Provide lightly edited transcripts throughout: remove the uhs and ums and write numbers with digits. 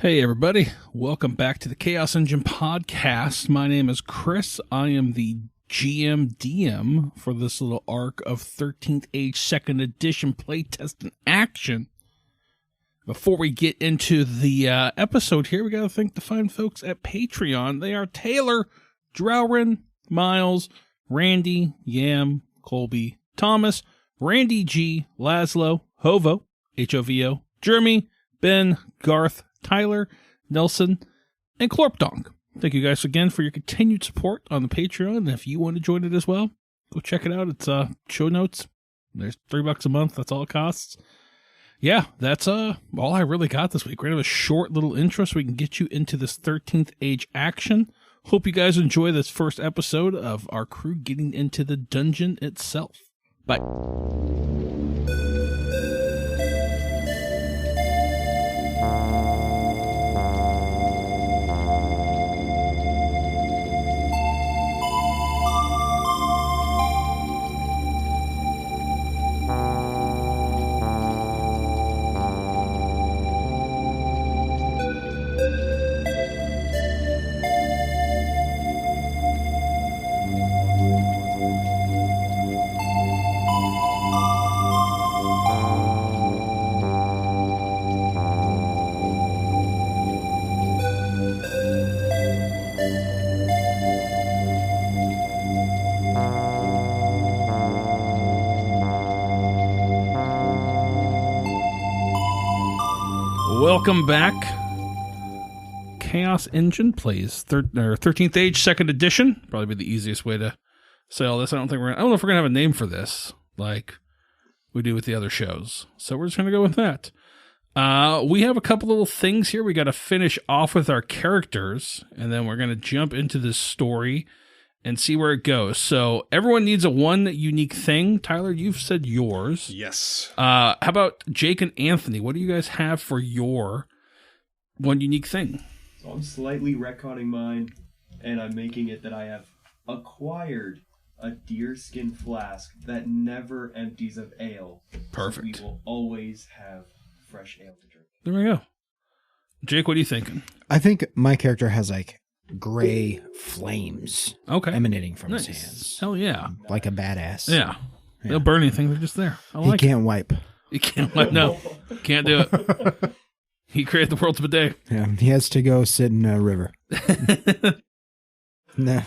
Hey everybody, welcome back to the Chaos Engine podcast. My name is Chris. I am the GM/DM for this little arc of 13th Age 2nd Edition playtest in action. Before we get into the episode here, we got to thank the fine folks at Patreon. They are Taylor, Drowrin, Miles, Randy, Yam, Colby, Thomas, Randy G, Laszlo, Hovo, H-O-V-O, Jeremy, Ben, Garth, Tyler, Nelson, and Clorpdonk. Thank you guys again for your continued support on the Patreon. And if you want to join it as well, go check it out. It's show notes. There's $3 a month. That's all it costs. Yeah, that's all I really got this week. We're going to have a short little intro so we can get you into this 13th Age action. Hope you guys enjoy this first episode of our crew getting into the dungeon itself. Bye. Welcome back. Chaos Engine plays 13th Age 2nd Edition. Probably be the easiest way to say all this. I don't know if we're going to have a name for this like we do with the other shows. So we're just going to go with that. We have a couple little things here. We got to finish off with our characters, and then we're going to jump into this story and see where it goes. So everyone needs a one unique thing. Tyler, you've said yours. Yes. How about Jake and Anthony? What do you guys have for your one unique thing? So I'm slightly retconning mine, and I'm making it that I have acquired a deerskin flask that never empties of ale. Perfect. So we will always have fresh ale to drink. There we go. Jake, what are you thinking? I think my character has like gray flames emanating from his hands. Hell yeah. Like a badass. Yeah. They'll burn anything. They're just there. He can't wipe. He can't wipe. No. Can't do it. He created the world's bidet. Yeah. He has to go sit in a river. Nah.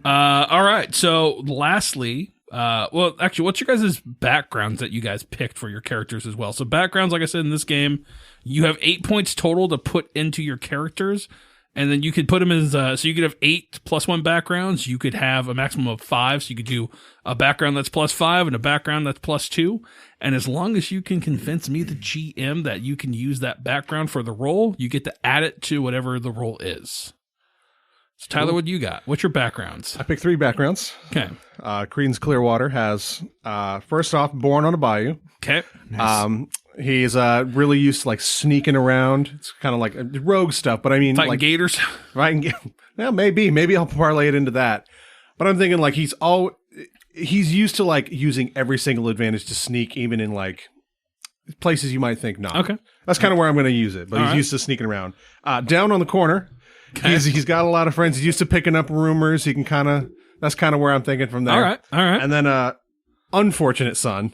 All right. So lastly, well, actually, what's your guys' backgrounds that you guys picked for your characters as well? So backgrounds, like I said, in this game, you have 8 points total to put into your characters. And then you could put them as, so you could have 8 + 1 backgrounds. You could have a maximum of 5. So you could do a background that's +5 and a background that's +2. And as long as you can convince me, the GM, that you can use that background for the role, you get to add it to whatever the role is. So Tyler, what do you got? What's your backgrounds? I picked 3 backgrounds. Okay. Credence Clearwater has, first off, born on a bayou. Okay. Nice. He's really used to like sneaking around. It's kind of like rogue stuff, but I mean, Fighting like gators. right? Yeah, maybe I'll parlay it into that. But I'm thinking like he's used to like using every single advantage to sneak, even in like places you might think not. Okay. That's kind of where I'm going to use it. But he's used to sneaking around. Down on the corner, he's got a lot of friends. He's used to picking up rumors. He can that's kind of where I'm thinking from there. All right. And then unfortunate son.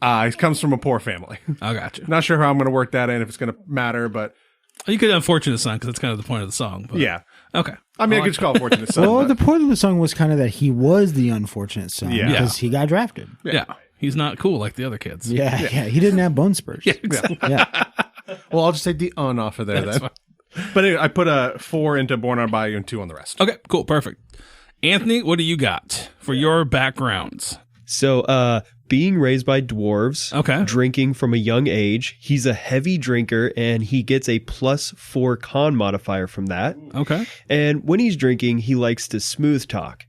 He comes from a poor family. I gotcha. Not sure how I'm going to work that in, if it's going to matter, but... You could have Unfortunate Son, because that's kind of the point of the song. But. Yeah. Okay. I mean, I could just call it Fortunate Son. Well, the point of the song was kind of that he was the unfortunate son because he got drafted. Yeah. He's not cool like the other kids. Yeah. He didn't have bone spurs. Yeah, exactly. Yeah. Well, I'll just take the off of there then. Fine. But anyway, I put a 4 into Born on Bayou and 2 on the rest. Okay, cool. Perfect. Anthony, what do you got for your backgrounds? So, being raised by dwarves, Okay. drinking from a young age, he's a heavy drinker and he gets a +4 con modifier from that. Okay. And when he's drinking, he likes to smooth talk.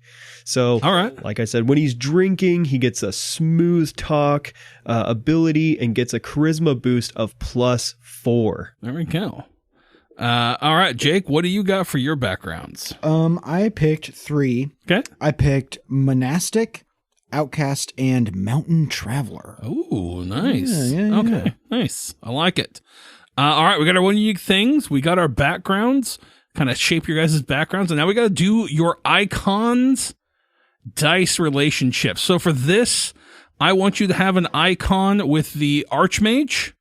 So, All right. like I said, when he's drinking, he gets a smooth talk ability and gets a charisma boost of +4. There we go. All right, Jake, what do you got for your backgrounds? I picked 3. Okay. I picked monastic, outcast, and mountain traveler. Oh, nice. Yeah. Okay, nice. I like it. All right, we got our one unique things. We got our backgrounds, kind of shape your guys' backgrounds. And now we got to do your icons dice relationships. So for this, I want you to have an icon with the Archmage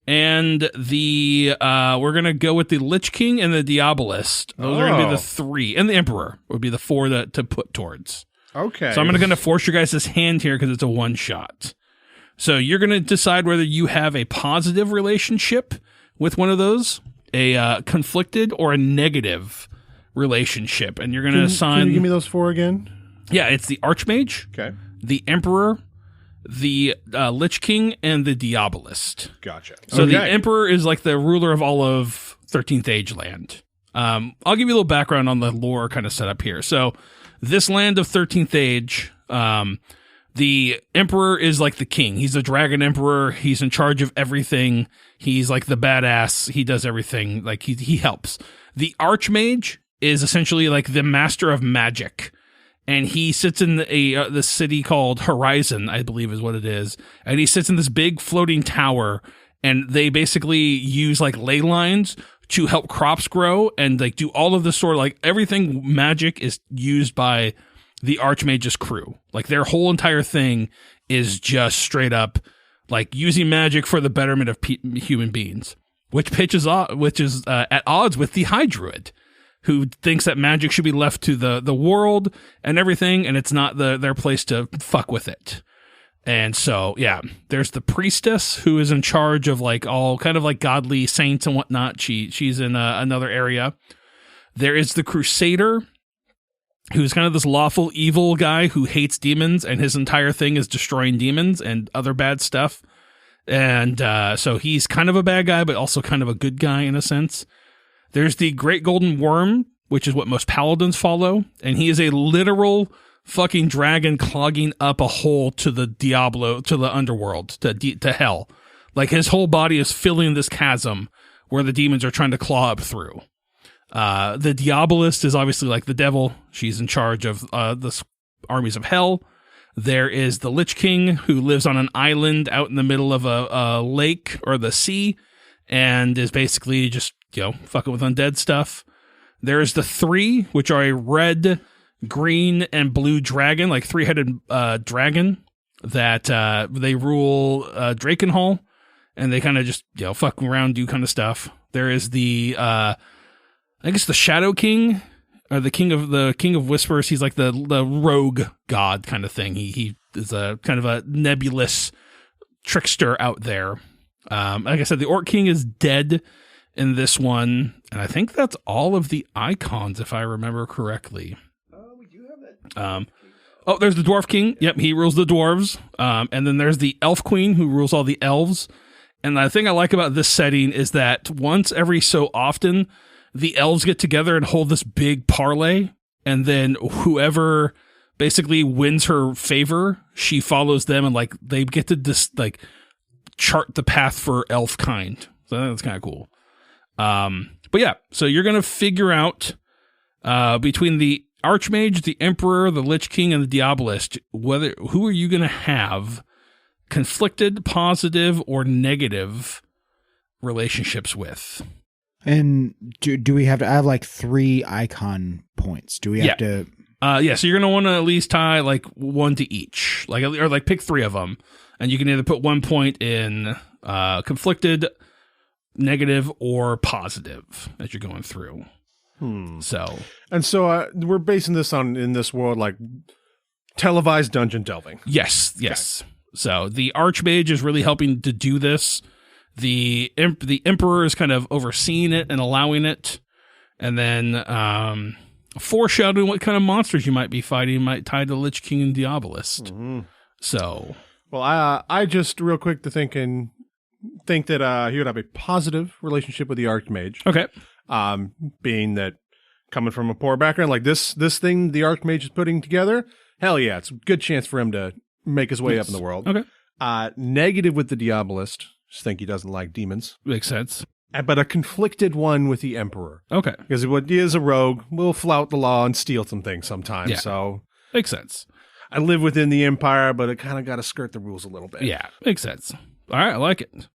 and the, we're going to go with the Lich King and the Diabolist. Those are going to be the 3. And the Emperor would be the 4 to put towards. Okay. So I'm going to force your guys' hand here because it's a one-shot. So you're going to decide whether you have a positive relationship with one of those, a conflicted, or a negative relationship. And you're going to assign... Can you give me those 4 again? Yeah, it's the Archmage, the Emperor, the Lich King, and the Diabolist. Gotcha. So the Emperor is like the ruler of all of 13th Age land. I'll give you a little background on the lore kind of setup here. So this land of 13th Age... the Emperor is like the king. He's the dragon emperor. He's in charge of everything. He's like the badass. He does everything. Like he helps. The Archmage is essentially like the master of magic. And he sits in the city called Horizon, I believe is what it is. And he sits in this big floating tower. And they basically use like ley lines to help crops grow and like do all of this sort of like everything magic is used by the Archmage's crew. Like their whole entire thing is just straight up like using magic for the betterment of human beings, which is at odds with the High Druid, who thinks that magic should be left to the world and everything, and it's not their place to fuck with it. And so, yeah, there's the Priestess, who is in charge of like all kind of like godly saints and whatnot. She's in another area. There is the Crusader, who's kind of this lawful evil guy who hates demons, and his entire thing is destroying demons and other bad stuff. And so he's kind of a bad guy, but also kind of a good guy in a sense. There's the Great Golden Worm, which is what most paladins follow, and he is a literal fucking dragon clogging up a hole to the Diablo, to the underworld, to hell. Like his whole body is filling this chasm where the demons are trying to claw up through. The Diabolist is obviously like the devil. She's in charge of the armies of hell. There is the Lich King, who lives on an island out in the middle of a lake or the sea, and is basically just, fucking with undead stuff. There's the 3, which are a red, green, and blue dragon, like 3-headed dragon, that they rule Drakenhall, and they kind of just, fucking around, do kind of stuff. There is the... I guess the Shadow King, or the King of Whispers. He's like the rogue god kind of thing. He is a kind of a nebulous trickster out there. Like I said, the Orc King is dead in this one, and I think that's all of the icons, if I remember correctly. We do have that. There's the Dwarf King. Yep, he rules the dwarves. And then there's the Elf Queen, who rules all the elves. And the thing I like about this setting is that once every so often, the elves get together and hold this big parlay, and then whoever basically wins her favor, she follows them, and like they get to chart the path for elf kind. So I think that's kind of cool. But yeah, so you're gonna figure out between the Archmage, the Emperor, the Lich King, and the Diabolist, who are you gonna have conflicted, positive, or negative relationships with. And do we have to? I have like 3 icon points. Do we have to? Yeah. So you're gonna want to at least tie like 1 to each, or pick 3 of them, and you can either put 1 point in conflicted, negative, or positive as you're going through. So we're basing this on in this world like televised dungeon delving. Yes. Okay. So the Archmage is really helping to do this. The Emperor is kind of overseeing it and allowing it, and then foreshadowing what kind of monsters you might be fighting might tie to Lich King and Diabolist. Mm-hmm. So, well, I just real quick to think that he would have a positive relationship with the Archmage. Okay, being that coming from a poor background like this thing the Archmage is putting together, hell yeah, it's a good chance for him to make his way up in the world. Okay, negative with the Diabolist. Just think he doesn't like demons. Makes sense. But a conflicted one with the Emperor. Okay. Because he is a rogue, will flout the law and steal some things sometimes. Yeah. So makes sense. I live within the Empire, but it kind of got to skirt the rules a little bit. Yeah, makes sense. All right, I like it.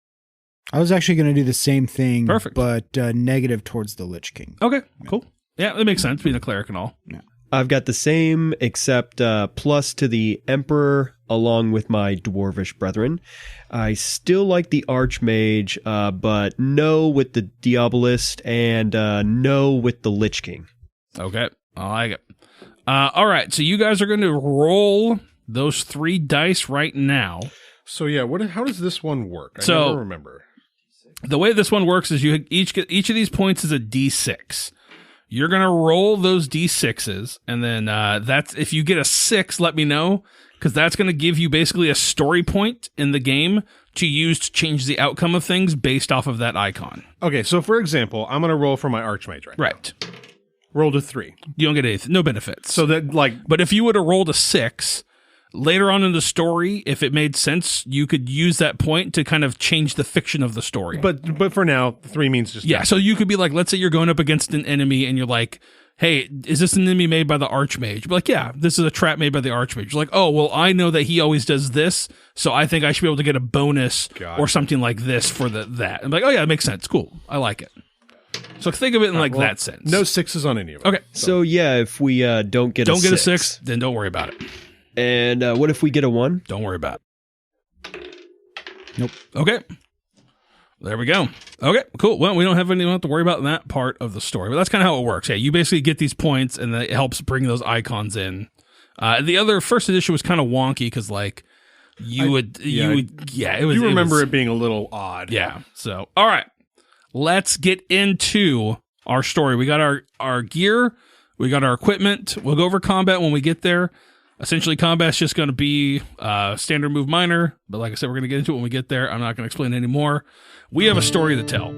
I was actually going to do the same thing. Perfect. But negative towards the Lich King. Okay, cool. Yeah, that makes sense, being a cleric and all. Yeah. I've got the same, except plus to the Emperor along with my Dwarvish brethren. I still like the Archmage, but no with the Diabolist and no with the Lich King. Okay, I like it. All right, so you guys are going to roll those 3 dice right now. So yeah, how does this one work? I never remember. The way this one works is you each of these points is a D6. You're going to roll those D6s, and then that's if you get a 6, let me know, because that's going to give you basically a story point in the game to use to change the outcome of things based off of that icon. Okay, so for example, I'm going to roll for my Archmage right now. Rolled a 3. You don't get anything, no benefits. So that but if you would have rolled a 6, later on in the story, if it made sense, you could use that point to kind of change the fiction of the story. But for now, 3 means just yeah. So you could be like, let's say you're going up against an enemy, and you're like, "Hey, is this an enemy made by the Archmage?" Be like, "Yeah, this is a trap made by the Archmage." You're like, "Oh, well, I know that he always does this, so I think I should be able to get a bonus or something like this for that." I'm like, "Oh yeah, it makes sense. Cool, I like it." So think of it in that sense. No 6s on any of them. Okay. So yeah, if we don't get a 6, then don't worry about it. And what if we get a 1? Don't worry about it. Nope. Okay. There we go. Okay, cool. Well, we don't have to worry about that part of the story, but that's kind of how it works. Yeah, you basically get these points, and it helps bring those icons in. The other first edition was kind of wonky because, like, you remember it being a little odd. Yeah. So, all right, let's get into our story. We got our gear, we got our equipment. We'll go over combat when we get there. Essentially, combat's just going to be standard move minor, but like I said, we're going to get into it when we get there. I'm not going to explain any more. We have a story to tell.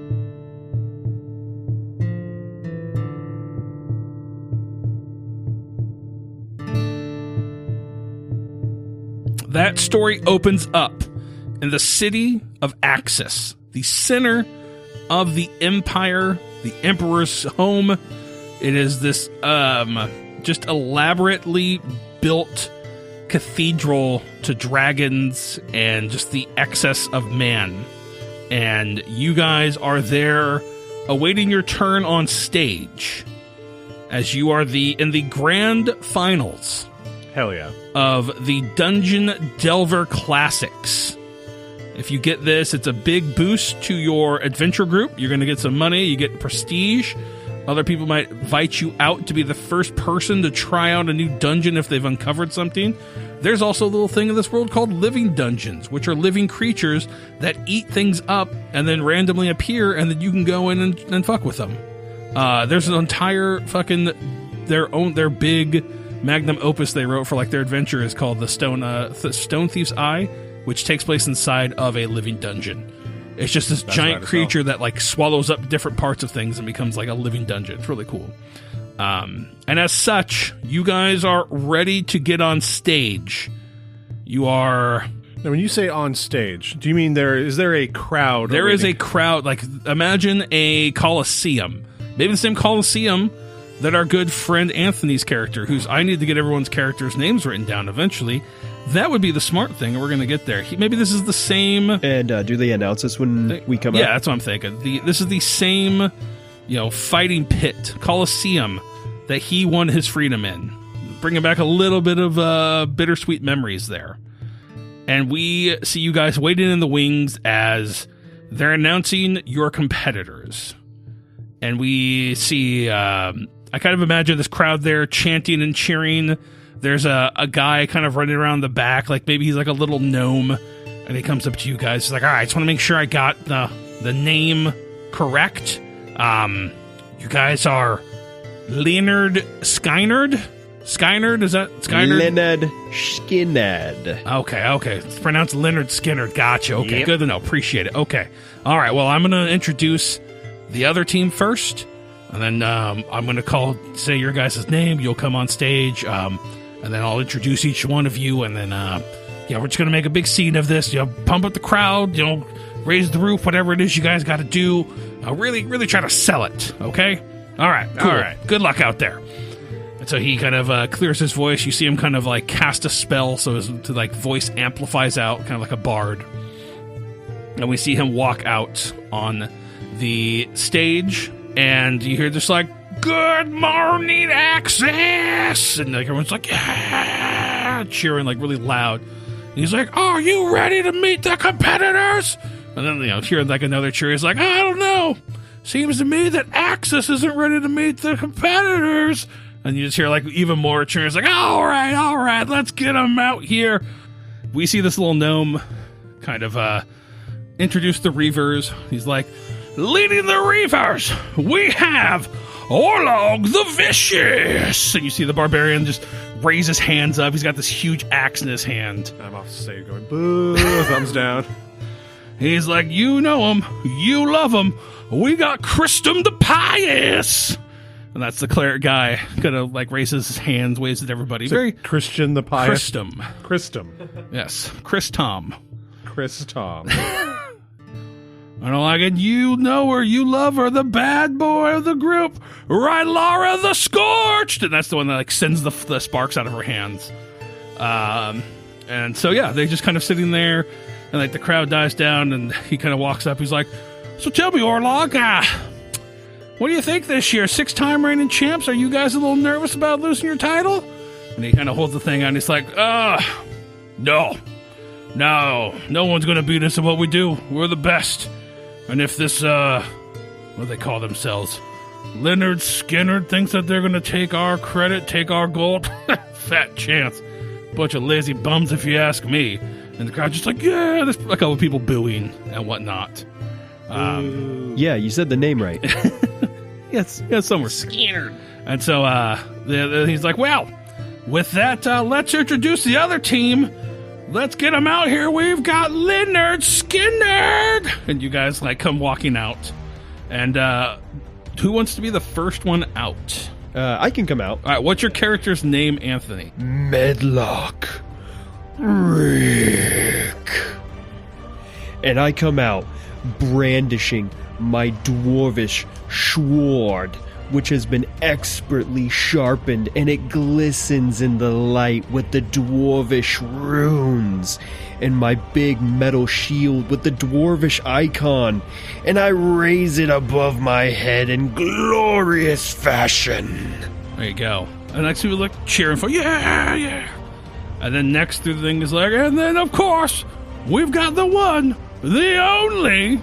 That story opens up in the city of Axis, the center of the empire, the emperor's home. It is this just elaborately built cathedral to dragons and just the excess of man. And you guys are there awaiting your turn on stage as you are in the grand finals. Hell yeah. Of the Dungeon Delver Classics. If you get this, it's a big boost to your adventure group. You're going to get some money, you get prestige. Other people might invite you out to be the first person to try out a new dungeon if they've uncovered something. There's also a little thing in this world called living dungeons, which are living creatures that eat things up and then randomly appear, and then you can go in and fuck with them. There's an entire fucking their big magnum opus they wrote for like their adventure is called the Stone Thief's Eye, which takes place inside of a living dungeon. It's just this giant creature that like swallows up different parts of things and becomes like a living dungeon. It's really cool. And as such, you guys are ready to get on stage. You are... Now, when you say on stage, do you mean is there a crowd? There is a crowd. Like, imagine a Coliseum. Maybe the same Coliseum that our good friend Anthony's character, I need to get everyone's characters' names written down eventually. That would be the smart thing, and we're going to get there. Maybe this is the same... And do they announce us when we come out? Yeah, that's what I'm thinking. This is the same, fighting pit, Coliseum, that he won his freedom in. Bringing back a little bit of bittersweet memories there. And we see you guys waiting in the wings as they're announcing your competitors. And we see... I kind of imagine this crowd there chanting and cheering. There's a guy kind of running around the back, like maybe he's like a little gnome, and he comes up to you guys. He's like, all right, I just want to make sure I got the name correct. You guys are Leonard Skynerd? Skynerd? Is that Skynerd? Leonard Skinnerd. Okay. It's pronounced Leonard Skinnerd. Gotcha. Okay, Good to know. Appreciate it. Okay. All right, well, I'm going to introduce the other team first, and then I'm going to say your guys' name. You'll come on stage, and then I'll introduce each one of you, and then, we're just going to make a big scene of this. Pump up the crowd, raise the roof, whatever it is you guys got to do. Really, really try to sell it, okay? All right, cool. All right. Good luck out there. And so he kind of clears his voice. You see him kind of like cast a spell so his voice amplifies out, kind of like a bard. And we see him walk out on the stage, and you hear just like, "Good morning, Axis!" And like everyone's like, "Yeah!" cheering like really loud. And he's like, "Are you ready to meet the competitors?" And then, hearing like another cheer, he's like, "I don't know. Seems to me that Axis isn't ready to meet the competitors." And you just hear like even more cheering. It's like, all right, let's get them out here. We see this little gnome kind of introduce the Reavers. He's like, "Leading the Reavers, we have Orlog the Vicious." And you see the barbarian just raise his hands up. He's got this huge axe in his hand. I'm off the stage going, boo, thumbs down. He's like, "You know him, you love him. We got Christum the Pious." And that's the cleric guy. Gonna like raises his hands, waves at everybody. Is very Christian the Pious. Christum. Yes. Chris Tom. I don't like it. You know her, you love her, the bad boy of the group, right, Laura the Scorched? And that's the one that like sends the sparks out of her hands. And so yeah, they're just kind of sitting there, and like the crowd dies down, and he kind of walks up. He's like, "So tell me, Orlog, what do you think this year? 6-time reigning champs? Are you guys a little nervous about losing your title?" And he kind of holds the thing out, and he's like, No one's going to beat us at what we do. We're the best. And if this, what do they call themselves? Leonard Skinner thinks that they're going to take our credit, take our gold. Fat chance. Bunch of lazy bums, if you ask me. And the crowd's just like, yeah, there's a couple of people booing and whatnot. Yeah, you said the name right. Yes, somewhere. Skinner. And so he's like, "Well, with that, let's introduce the other team. Let's get them out here. We've got Leonard Skinner." And you guys like come walking out. And who wants to be the first one out? I can come out. All right, what's your character's name, Anthony? Meldock. Rick. And I come out brandishing my dwarvish sword, which has been expertly sharpened, and it glistens in the light with the dwarvish runes, and my big metal shield with the dwarvish icon, and I raise it above my head in glorious fashion. There you go. And next people like cheering for, yeah. And then next through the thing is like, and then of course we've got the one, the only.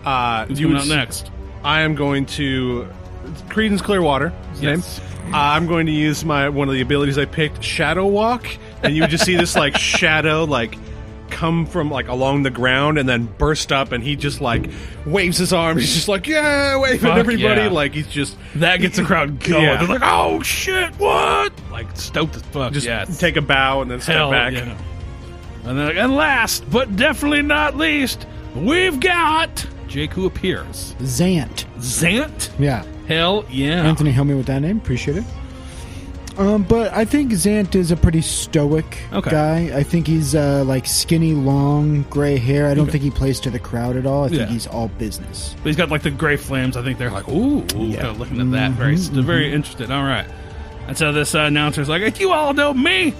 Who's coming out next? I am going to Credence Clearwater. His name. I'm going to use one of the abilities I picked, Shadow Walk, and you would just see this like shadow like come from like along the ground and then burst up, and he just like waves his arms. He's just like, yeah, waving at everybody. Yeah. Like he's just that gets the crowd going. Yeah. They're like, oh shit, what? Like stoked as fuck. Just take a bow and then step back. Yeah. And then, and last but definitely not least, we've got Jake, who appears. Zant. Yeah. Hell yeah. Anthony, help me with that name. Appreciate it. But I think Zant is a pretty stoic guy. I think he's like skinny, long, gray hair. I don't think he plays to the crowd at all. I think he's all business. But he's got like the gray flames. I think they're like, ooh, kind of looking at that. Very interested. All right. And so this announcer's like, you all know me.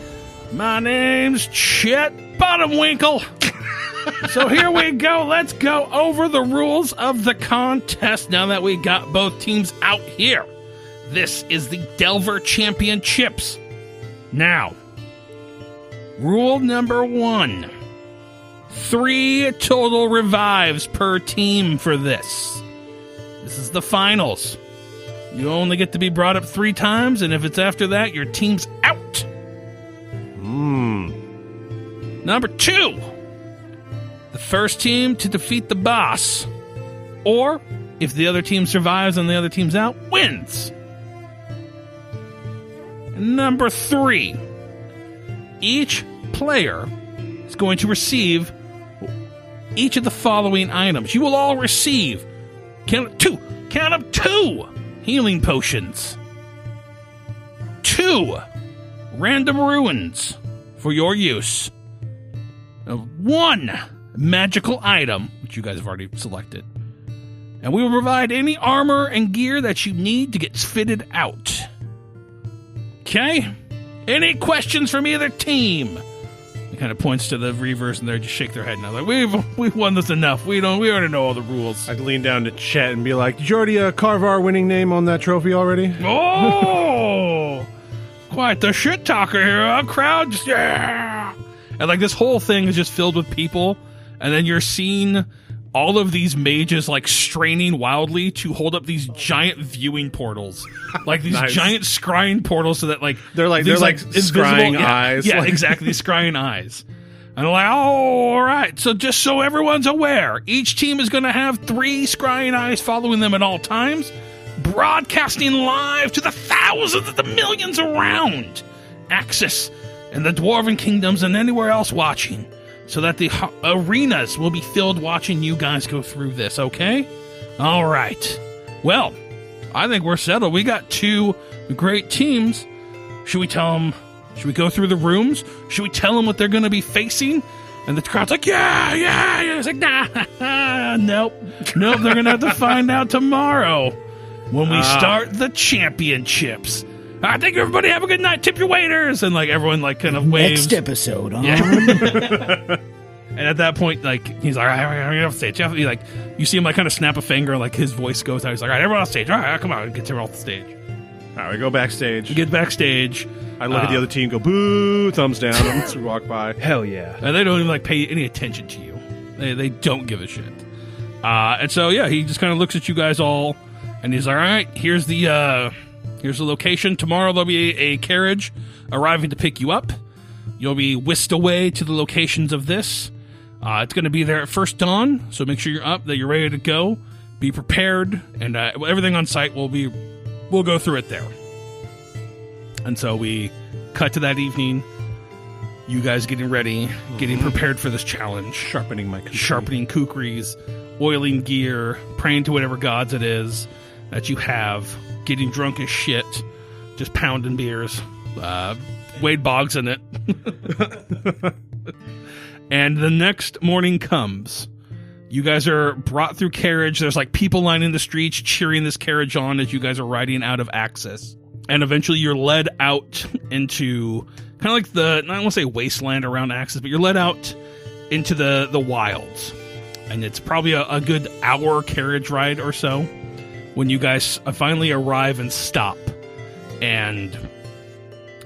My name's Chet Bottomwinkle. So here we go. Let's go over the rules of the contest now that we got both teams out here. This is the Delver Championships. Now, rule number 1. 3 total revives per team for this. This is the finals. You only get to be brought up 3 times, and if it's after that, your team's out. Number 2. The first team to defeat the boss, or if the other team survives and the other team's out, wins. Number 3. Each player is going to receive each of the following items. You will all receive, count up 2 healing potions, 2 random ruins for your use, 1 magical item, which you guys have already selected, and we will provide any armor and gear that you need to get fitted out. Okay? Any questions from either team? He kind of points to the Reavers, and they just shake their head now. Like, we've won this enough. We already know all the rules. I'd lean down to Chet and be like, "Did you already carve our winning name on that trophy already?" Oh, quite the shit talker here, huh? Crowd, just, yeah. And like this whole thing is just filled with people, and then you're seeing all of these mages like straining wildly to hold up these giant viewing portals, like these Nice. giant scrying portals, so that like They're like scrying eyes. Yeah, Like- exactly, these scrying eyes. And I'm like, oh, all right. So just so everyone's aware, each team is going to have 3 scrying eyes following them at all times, broadcasting live to the thousands of the millions around Axis and the Dwarven Kingdoms and anywhere else watching, so that the arenas will be filled watching you guys go through this, okay? All right. Well, I think we're settled. We got 2 great teams. Should we tell them? Should we go through the rooms? Should we tell them what they're going to be facing? And the crowd's like, yeah. It's like, nah, nope. They're going to have to find out tomorrow when we start the championships. I think everybody have a good night. Tip your waiters. And like everyone like kind of waves. Next episode on. Yeah. And at that point, like, he's like, all right, I'm off stage. He, like, you see him like kind of snap a finger, like his voice goes out. He's like, all right, everyone off stage. All right, come on, get everyone off the stage. All right, we go backstage. You get backstage. I look at the other team, go boo, thumbs down as we walk by. Hell yeah. And they don't even like pay any attention to you. They don't give a shit. And so yeah, he just kind of looks at you guys all, and he's like, all right, here's the location. Tomorrow there'll be a carriage arriving to pick you up. You'll be whisked away to the locations of this. It's going to be there at first dawn, so make sure you're up, that you're ready to go. Be prepared, and everything on site we'll go through it there. And so we cut to that evening. You guys getting ready, getting prepared for this challenge. Sharpening my kukri. Sharpening kukris, oiling gear, praying to whatever gods it is that you have, getting drunk as shit, just pounding beers. Wade Boggs in it. And the next morning comes. You guys are brought through carriage. There's like people lining the streets cheering this carriage on as you guys are riding out of Axis. And eventually you're led out into kind of like I don't want to say wasteland around Axis, but you're led out into the wilds. And it's probably a good hour carriage ride or so when you guys finally arrive and stop. And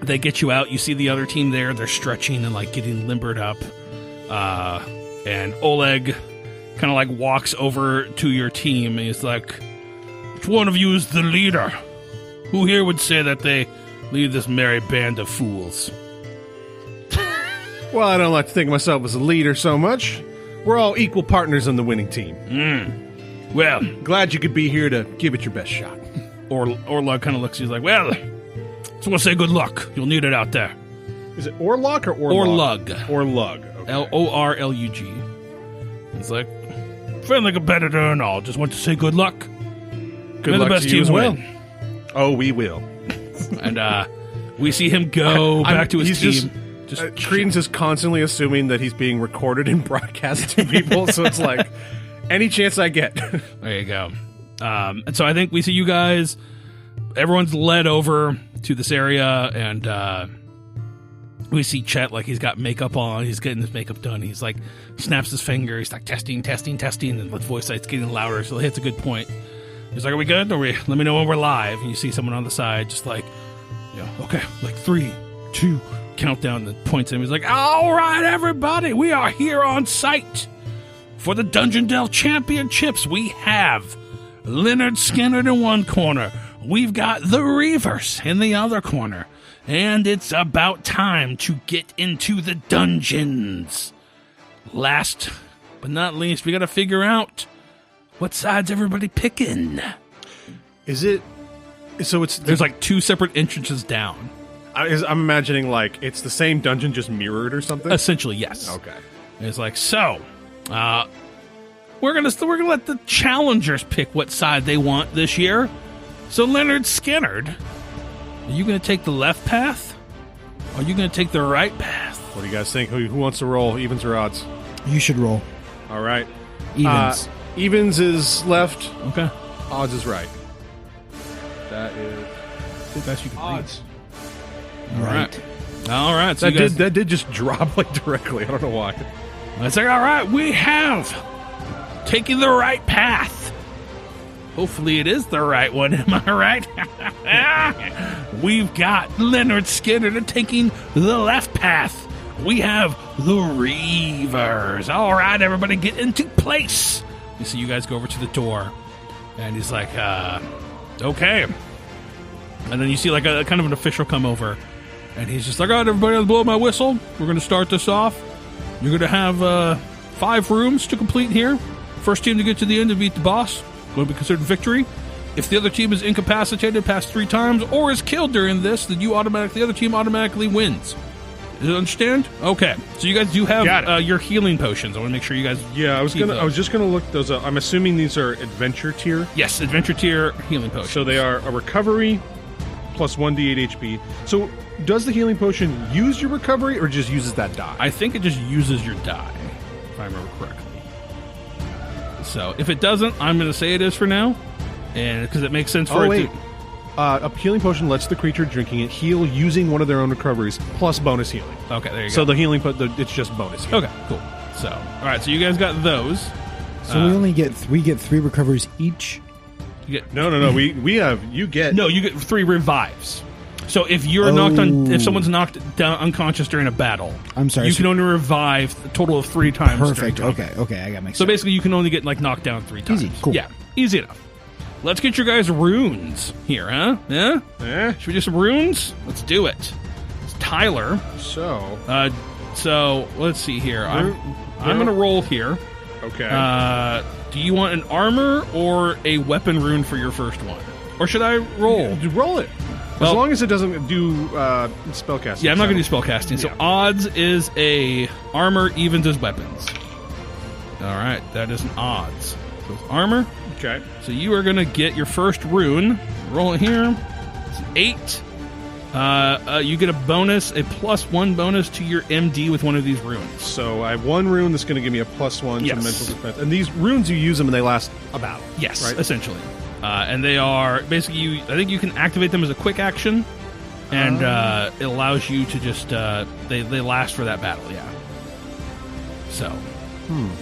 they get you out. You see the other team there. They're stretching and like getting limbered up. And Oleg kind of like walks over to your team and he's like, which one of you is the leader? Who here would say that they lead this merry band of fools? Well, I don't like to think of myself as a leader so much. We're all equal partners on the winning team. Well, Glad you could be here to give it your best shot. Orlug kind of looks, he's like, well, just want to say good luck. You'll need it out there. Is it Orlok or Orlog? Orlug. Orlug. Okay. Orlug. He's like, friendly competitor and all. Just want to say good luck. Good May luck the best to you team as well. win. Oh, we will. And we see him go back to his team. Credence is constantly assuming that he's being recorded and broadcast to people, so it's like, any chance I get. There you go. And so I think we see you guys, everyone's led over to this area, and we see Chet, like he's got makeup on, he's getting his makeup done, he's like, snaps his finger, he's like testing, and the voice light's getting louder, so he hits a good point. He's like, are we good? Let me know when we're live. And you see someone on the side just like, yeah, okay, like 3, 2, countdown that points at him. He's like, all right, everybody, we are here on site for the Dungeon Delve Championships. We have Leonard Skinner in one corner. We've got the Reavers in the other corner. And it's about time to get into the dungeons. Last but not least, we got to figure out what side's everybody picking. Is it... So it's... There's like 2 separate entrances down. I'm imagining like it's the same dungeon just mirrored or something? Essentially, yes. Okay. It's like, so, we're gonna let the challengers pick what side they want this year. So Leonard Skinnerd, are you gonna take the left path? Or are you gonna take the right path? What do you guys think? Who wants to roll? Evens or odds? You should roll. All right. Evens. Evens is left. Okay. Odds is right. That is The best you can odds. All right. All right. So that did just drop like directly. I don't know why. It's like, all right, we have taken the right path. Hopefully it is the right one, am I right? We've got Leonard Skinner taking the left path. We have the Reavers. All right, everybody get into place. You see you guys go over to the door, and he's like, okay. And then you see like a kind of an official come over, and he's just like, all right, everybody, blow my whistle. We're going to start this off. You're going to have 5 rooms to complete here. First team to get to the end to beat the boss will be considered victory. If the other team is incapacitated past 3 times or is killed during this, then the other team automatically wins. Does it understand? Okay. So you guys do have your healing potions. I want to make sure you guys. Yeah, I was just gonna look those up. I'm assuming these are adventure tier. Yes, adventure tier healing potions. So they are a recovery plus 1d8 HP. So does the healing potion use your recovery or just uses that die? I think it just uses your die, if I remember correctly. So if it doesn't, I'm going to say it is for now, and because it makes sense for it to... a healing potion lets the creature drinking it heal using one of their own recoveries plus bonus healing. Okay, there you go. So the healing, it's just bonus healing. Okay, cool. So, all right, so you guys got those. So we get 3 recoveries each? You get, no. You get 3 revives. So if you're if someone's knocked down unconscious during a battle, I'm sorry, you can only revive a total of 3 times. Perfect. Okay, I got mixed up. So basically, you can only get knocked down 3 times. Easy, cool. Yeah, easy enough. Let's get your guys' runes here, huh? Yeah? Should we do some runes? Let's do it. It's Tyler. So let's see here. I'm going to roll here. Okay. Do you want an armor or a weapon rune for your first one? Or should I roll? Roll it. As long as it doesn't do spellcasting. Yeah, I'm not going to do spellcasting. So odds is a armor, evens is weapons. All right, that is an odds. So it's armor. Okay. So you are going to get your first rune. Roll it here. It's an 8. You get a bonus, a +1 bonus to your MD with one of these runes. So I have 1 rune that's going to give me a +1 to mental defense. And these runes, you use them and they last a battle. Yes, right? Essentially. And they are basically, I think you can activate them as a quick action, and it allows you to just, they last for that battle, yeah. So,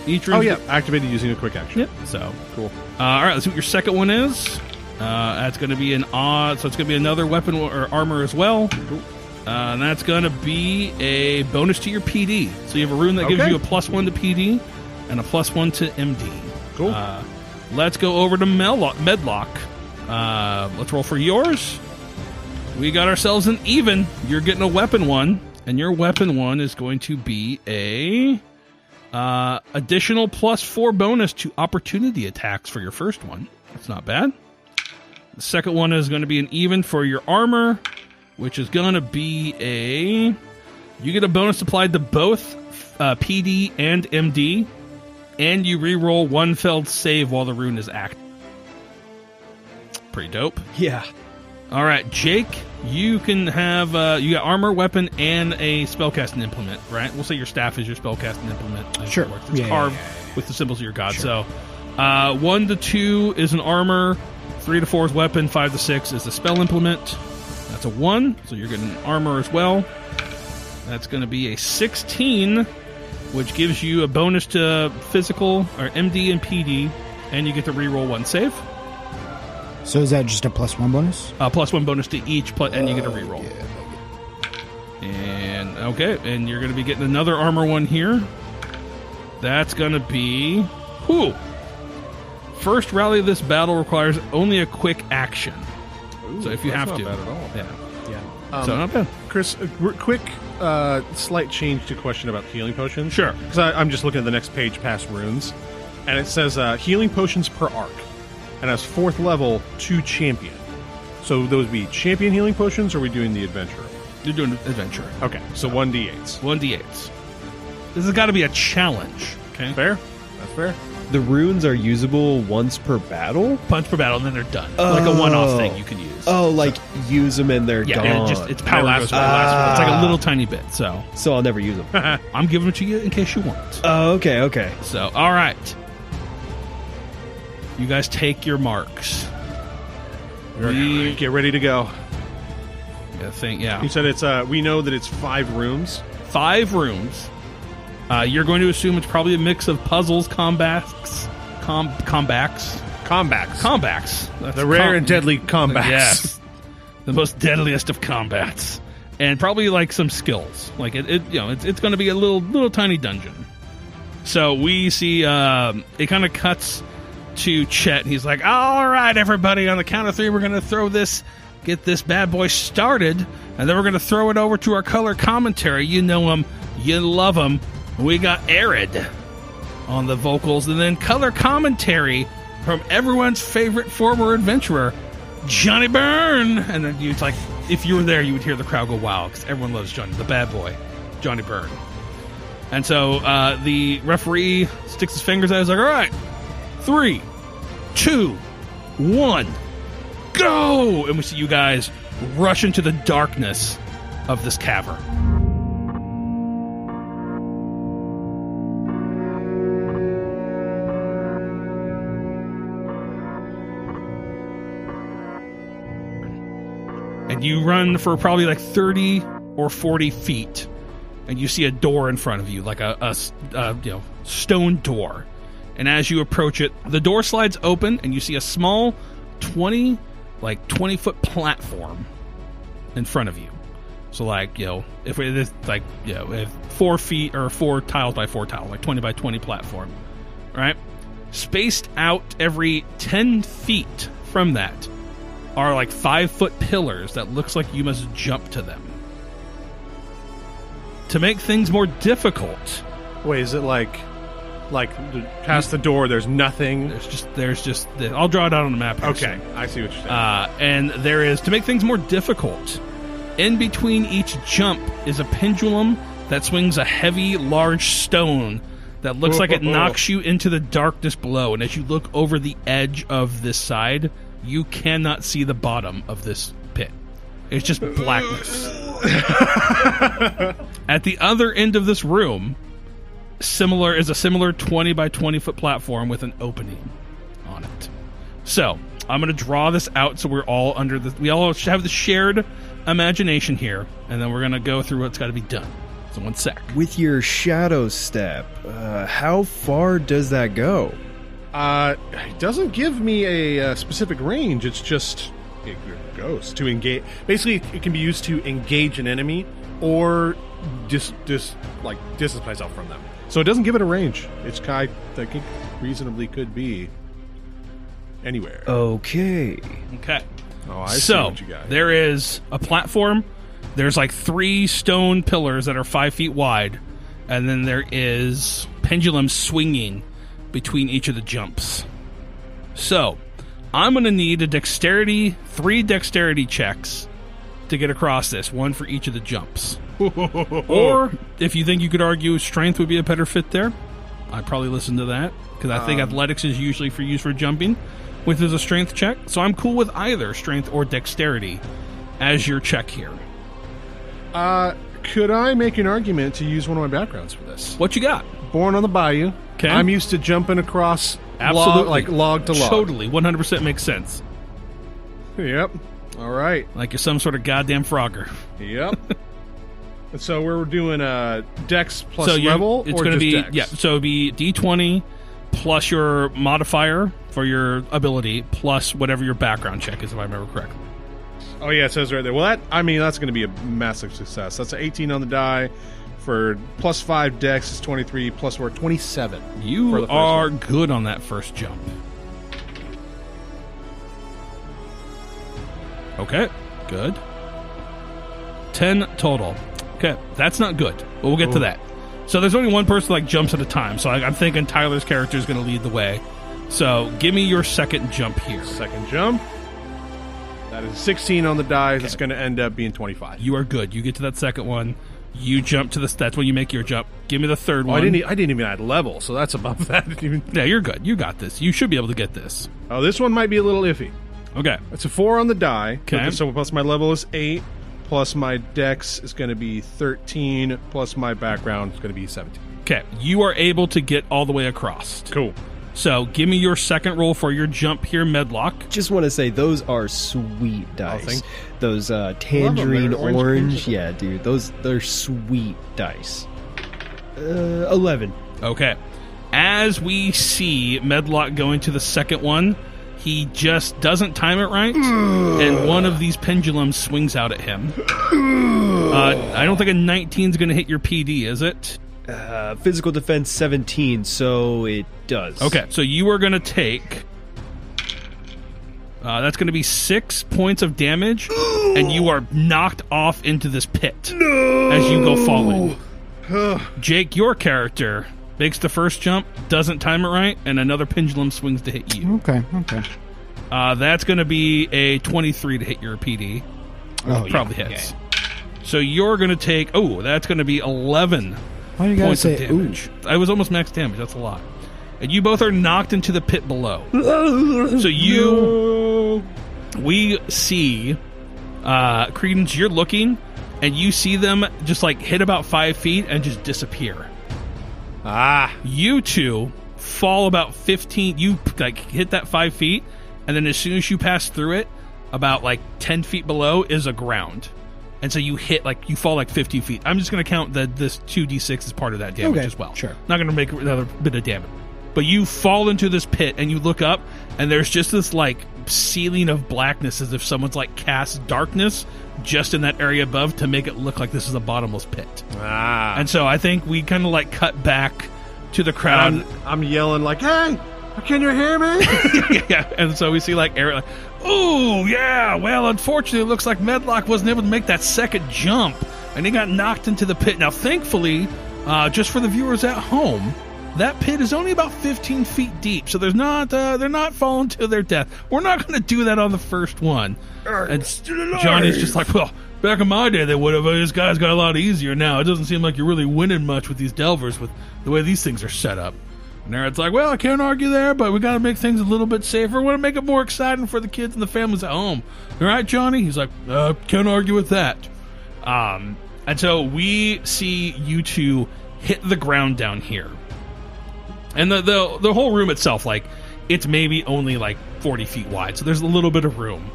each room. Activated using a quick action. Yep, so. Cool. All right, let's see what your second one is. That's going to be an odd, so it's going to be another weapon or armor as well. Cool. And that's going to be a bonus to your PD. So you have a rune that gives you a +1 to PD and a +1 to MD. Cool. Let's go over to Medlock. Let's roll for yours. We got ourselves an even. You're getting a weapon 1, and your weapon 1 is going to be a additional +4 bonus to opportunity attacks for your first one. That's not bad. The second one is going to be an even for your armor, which is going to be you get a bonus applied to both PD and MD. And you reroll 1 failed save while the rune is active. Pretty dope. Yeah. All right, Jake, you can have you got armor, weapon, and a spellcasting implement, right? We'll say your staff is your spellcasting implement. Sure. It's carved with the symbols of your god. Sure. So 1 to 2 is an armor, 3 to 4 is weapon, 5 to 6 is the spell implement. That's a 1, so you're getting armor as well. That's going to be a 16. Which gives you a bonus to physical, or MD and PD, and you get to reroll 1 save. So is that just a +1 bonus? +1 bonus to each, and you get a reroll. And, and you're going to be getting another armor 1 here. That's going to be... First rally of this battle requires only a quick action. So if you have to. Not bad at all. Yeah. So not bad. Chris, quick slight change to question about healing potions. Sure. Because I'm just looking at the next page past runes, and it says healing potions per arc, and as 4th level, 2 champion. So those would be champion healing potions, or are we doing the adventure? You're doing adventure. Okay, so 1d8s. 1d8s. This has got to be a challenge. Okay. Fair? That's fair. The runes are usable once per battle? Once per battle, and then they're done. Like a one-off thing you can use. Use them and they're gone. Yeah, its power goes for it's like a little tiny bit, so I'll never use them. I'm giving them to you in case you want. Oh, okay. So, all right. You guys take your marks. Get ready to go. thing. Yeah. You said it's. We know that it's 5 rooms. 5 rooms. You're going to assume it's probably a mix of puzzles, combats. That's The rare and deadly combats. Yes. The most deadliest of combats. And probably like some skills. Like it's going to be a little tiny dungeon. So we see it kind of cuts to Chet. He's like, all right, everybody, on the count of 3, we're going to get this bad boy started, and then we're going to throw it over to our color commentary. You know him, you love him. We got Arid on the vocals, and then color commentary from everyone's favorite former adventurer, Johnny Byrne. And then you like, if you were there, you would hear the crowd go wild because everyone loves Johnny, the bad boy, Johnny Byrne. And so the referee sticks his fingers out. He's like, all right, 3, 2, 1, go! And we see you guys rush into the darkness of this cavern. And you run for probably like 30 or 40 feet, and you see a door in front of you, like a stone door. And as you approach it, the door slides open, and you see a small 20-foot platform in front of you. So, if it is if 4 feet or 4 tiles by 4 tiles, like 20 by 20 platform, right? Spaced out every 10 feet from that are like 5-foot pillars that looks like you must jump to them. To make things more difficult. Wait, is it like past the door? There's nothing. There's just. I'll draw it out on the map here. Okay, I see what you're saying. And there is, to make things more difficult, in between each jump is a pendulum that swings a heavy, large stone that looks like it knocks you into the darkness below. And as you look over the edge of this side, you cannot see the bottom of this pit. It's just blackness. At the other end of this room, is a similar 20 by 20 foot platform with an opening on it. So I'm going to draw this out so we're all we all have the shared imagination here, and then we're going to go through what's got to be done. So 1 sec. With your shadow step, how far does that go? It doesn't give me a specific range. It's just it goes to engage. Basically, it can be used to engage an enemy or distance myself from them. So it doesn't give it a range. It's I think reasonably could be anywhere. Okay. Oh, I see what you got. There is a platform. There's like 3 stone pillars that are 5 feet wide, and then there is pendulums swinging between each of the jumps. So I'm going to need 3 dexterity checks to get across this, 1 for each of the jumps. Or if you think you could argue strength would be a better fit there, I'd probably listen to that, because I think athletics is usually used for jumping, which is a strength check. So I'm cool with either strength or dexterity as your check here. Could I make an argument to use one of my backgrounds for this? What you got? Born on the bayou. Okay. I'm used to jumping across absolutely log to log. Totally, 100% makes sense. Yep. All right. Like you're some sort of goddamn Frogger. Yep. And so we're doing Dex plus level, it's or going to just be Dex? So it'd be D20 plus your modifier for your ability plus whatever your background check is, if I remember correctly. Oh yeah, it says right there. Well, that's going to be a massive success. That's an 18 on the die. For plus 5 Dex is 23, plus 4, 27. You are good on that first jump. Okay, good. 10 total. Okay, that's not good, but we'll get to that. So there's only one person jumps at a time, so I'm thinking Tyler's character is going to lead the way. So give me your second jump here. Second jump. That is 16 on the die. Okay. That's going to end up being 25. You are good. You get to that second one. You jump to that's when you make your jump. Give me the third one. I didn't even add level, so that's above that. Yeah, you're good. You got this. You should be able to get this. Oh, this one might be a little iffy. Okay. It's a 4 on the die. Okay. So plus my level is 8, plus my Dex is going to be 13, plus my background is going to be 17. Okay. You are able to get all the way across. Cool. So give me your second roll for your jump here, Meldock. Just want to say those are sweet dice. Oh, those tangerine They're orange. Yeah, dude. They're sweet dice. 11. Okay. As we see Meldock go into the second one, he just doesn't time it right, and one of these pendulums swings out at him. I don't think a 19 is going to hit your PD, is it? Physical defense 17, so it does. Okay, so you are going to take... that's going to be 6 points of damage, and you are knocked off into this pit as you go falling. Jake, your character makes the first jump, doesn't time it right, and another pendulum swings to hit you. Okay. That's going to be a 23 to hit your PD. Probably hits. So you're going to take... Oh, that's going to be 11 Why do you gotta points say of damage. I was almost max damage. That's a lot. And you both are knocked into the pit below. So we see Credence, you're looking, and you see them just like hit about 5 feet and just disappear. You two fall about 15. You like hit that 5 feet, and then as soon as you pass through it, about like 10 feet below is a ground. And so you hit, like, you fall like 50 feet. I'm just going to count that this 2d6 is part of that damage as well. Sure. Not going to make another bit of damage. But you fall into this pit, and you look up, and there's just this, like, ceiling of blackness as if someone's, like, cast darkness just in that area above to make it look like this is a bottomless pit. And so I think we kind of, like, cut back to the crowd. I'm yelling, like, hey! Can you hear me? Yeah, and so we see like Eric, like, oh yeah. Well, unfortunately, it looks like Meldock wasn't able to make that second jump, and he got knocked into the pit. Now, thankfully, just for the viewers at home, that pit is only about 15 feet deep, so they're not falling to their death. We're not going to do that on the first one. And Johnny's just like, well, back in my day, they would have. This guy's got a lot easier now. It doesn't seem like you're really winning much with these Delvers with the way these things are set up. And Aaron's like, well, I can't argue there, but we got to make things a little bit safer. We want to make it more exciting for the kids and the families at home. All right, Johnny? He's like, can't argue with that. And so we see you two hit the ground down here. And the whole room itself, like, it's maybe only like 40 feet wide, so there's a little bit of room.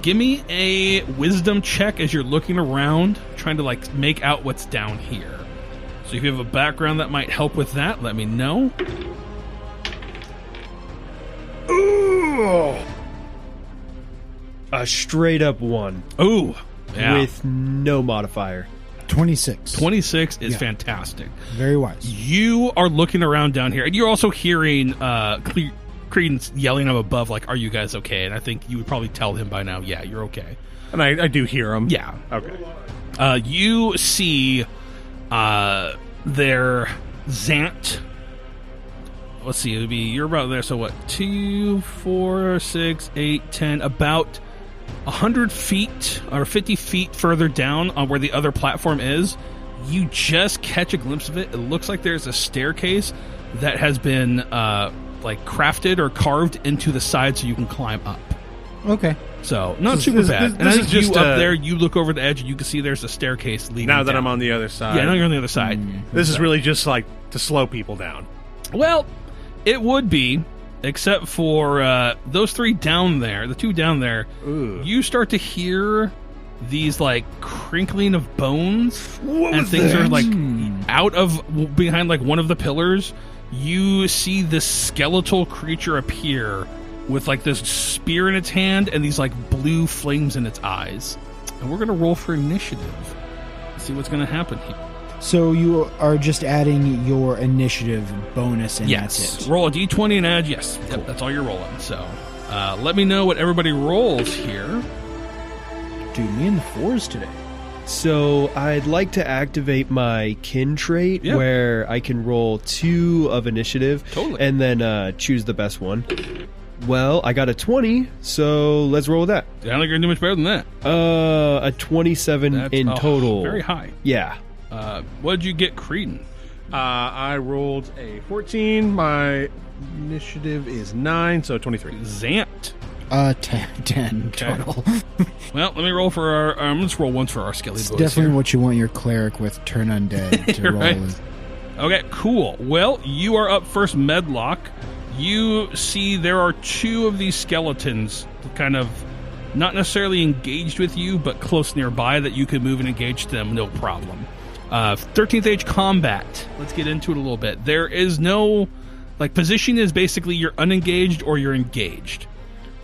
Give me a wisdom check as you're looking around, trying to, like, make out what's down here. So if you have a background that might help with that, let me know. Ooh. A straight up 1. Ooh. Yeah. With no modifier. 26. 26 is fantastic. Very wise. You are looking around down here, and you're also hearing Credence yelling up above, like, are you guys okay? And I think you would probably tell him by now, yeah, you're okay. And I do hear him. Yeah. Okay. You see... their Zant. Let's see, it would be, you're about there, so what, 2, 4, 6, 8, 10, about 100 feet or 50 feet further down on where the other platform is. You just catch a glimpse of it. It looks like there's a staircase that has been like crafted or carved into the side so you can climb up. Okay. So, not super bad. And I think you up there, you look over the edge, and you can see there's a staircase leading now that down. I'm on the other side. Yeah, now you're on the other side. This is really just like to slow people down. Well, it would be, except for those three down there, the two down there, you start to hear these, like, crinkling of bones. And things are, like, out of, behind, like, one of the pillars. You see this skeletal creature appear with, like, this spear in its hand and these, like, blue flames in its eyes. And we're going to roll for initiative. See what's going to happen here. So you are just adding your initiative bonus, and that's it. Roll a d20 and add, yes. Cool. Yep, that's all you're rolling. So let me know what everybody rolls here. Dude, me in the 4s today. So I'd like to activate my kin trait where I can roll 2 of initiative and then choose the best one. Well, I got a 20, so let's roll with that. I don't think you're going to do much better than that. A 27 in total. Very high. Yeah. What did you get, Credence? I rolled a 14. My initiative is 9, so 23. Zant. 10 total. Well, let me roll for our... let's roll once for our Skelly boys. Definitely here. what you want your cleric with turn undead to roll right. with. Okay, cool. Well, you are up first, Meldock. You see there are 2 of these skeletons kind of not necessarily engaged with you, but close nearby that you can move and engage them no problem. 13th Age combat. Let's get into it a little bit. There is no... Like, position is basically you're unengaged or you're engaged.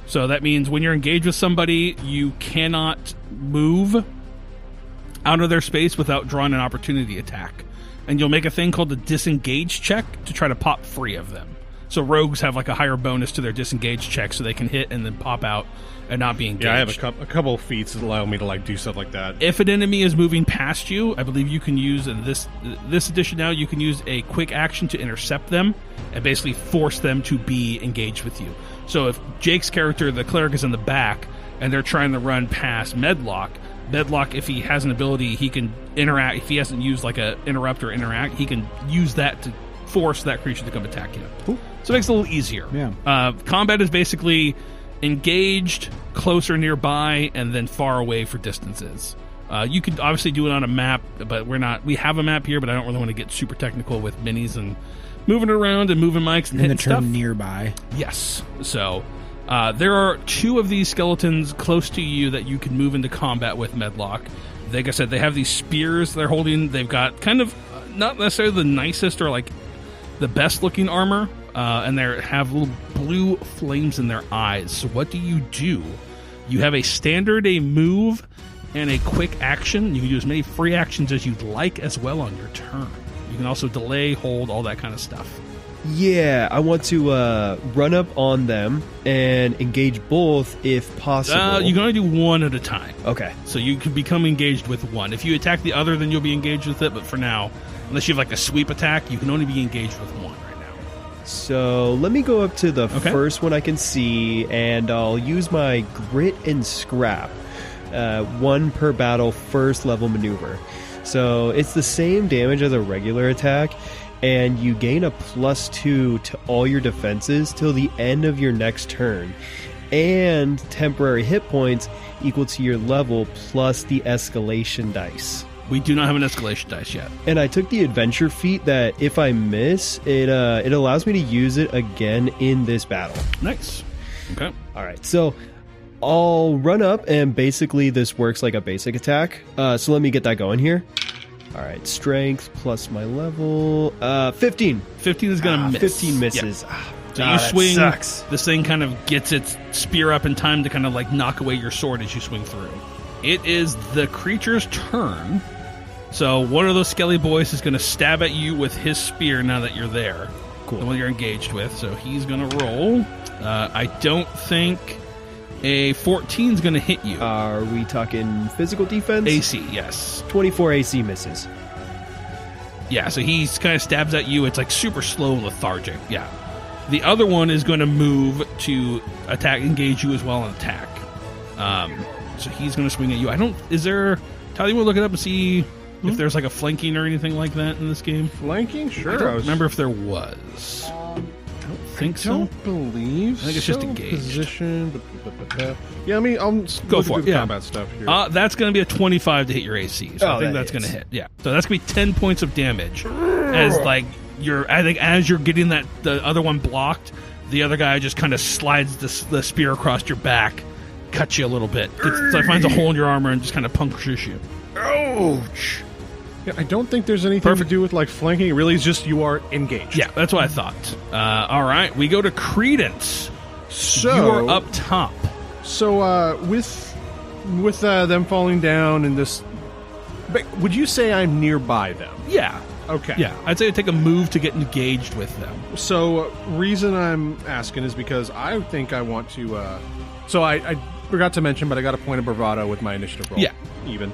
So that means when you're engaged with somebody, you cannot move out of their space without drawing an opportunity attack. And you'll make a thing called the disengage check to try to pop free of them. So rogues have like a higher bonus to their disengage check so they can hit and then pop out and not be engaged. Yeah, I have a couple of feats that allow me to like do stuff like that. If an enemy is moving past you, I believe you can use, in this edition now, you can use a quick action to intercept them and basically force them to be engaged with you. So if Jake's character, the cleric, is in the back and they're trying to run past Meldock, if he has an ability, he can interact. If he hasn't used like a interrupt or interact, he can use that to force that creature to come attack you. Cool. So it makes it a little easier. Yeah. Combat is basically engaged, closer nearby, and then far away for distances. You could obviously do it on a map, but we have a map here, but I don't really want to get super technical with minis and moving around and moving mics and hitting the term stuff. Nearby. Yes. So there are 2 of these skeletons close to you that you can move into combat with, Meldock. Like I said, they have these spears they're holding. They've got kind of not necessarily the nicest or like the best looking armor, and they have little blue flames in their eyes. So what do? You have a standard, a move, and a quick action. You can do as many free actions as you'd like as well on your turn. You can also delay, hold, all that kind of stuff. Yeah, I want to run up on them and engage both if possible. You can only do one at a time. Okay. So you can become engaged with one. If you attack the other, then you'll be engaged with it. But for now, unless you have like a sweep attack, you can only be engaged with one right now. So let me go up to the first one I can see, and I'll use my grit and scrap. 1 per battle, first level maneuver. So it's the same damage as a regular attack, and you gain a +2 to all your defenses till the end of your next turn, and temporary hit points equal to your level plus the escalation dice. We do not have an escalation dice yet. And I took the adventure feat that if I miss, it allows me to use it again in this battle. Nice. Okay. All right, so I'll run up, and basically this works like a basic attack. So let me get that going here. All right, strength plus my level. 15. 15 is going to miss. 15 misses. Yep. So you swing. Sucks. This thing kind of gets its spear up in time to kind of like knock away your sword as you swing through. It is the creature's turn. So one of those skelly boys is going to stab at you with his spear now that you're there. Cool. The one you're engaged with. So he's going to roll. I don't think a 14 is going to hit you. Are we talking physical defense? AC, yes. 24 AC misses. Yeah, so he kind of stabs at you. It's like super slow, lethargic. Yeah. The other one is going to move to attack, engage you as well and attack. So he's going to swing at you. Is there... Tyler, you want to look it up and see if there's like a flanking or anything like that in this game? Flanking? Sure. I don't remember if there was. I don't think so. I don't believe I think it's just engaged. Position. Yeah, I mean, I'll go for it. The combat stuff here. That's going to be a 25 to hit your AC. So I think that's going to hit. Yeah. So that's going to be 10 points of damage. As like as you're getting the other one blocked, the other guy just kind of slides the spear across your back, cuts you a little bit. Finds a hole in your armor and just kind of punctures you. Ouch. Yeah, I don't think there's anything to do with like flanking. It really is just you are engaged. Yeah, that's what I thought. All right, we go to Credence. So you are up top. So with them falling down and this, would you say I'm nearby them? Yeah. Okay. Yeah, I'd say take a move to get engaged with them. So reason I'm asking is because I think I want to. So I forgot to mention, but I got a point of bravado with my initiative roll. Yeah. Even.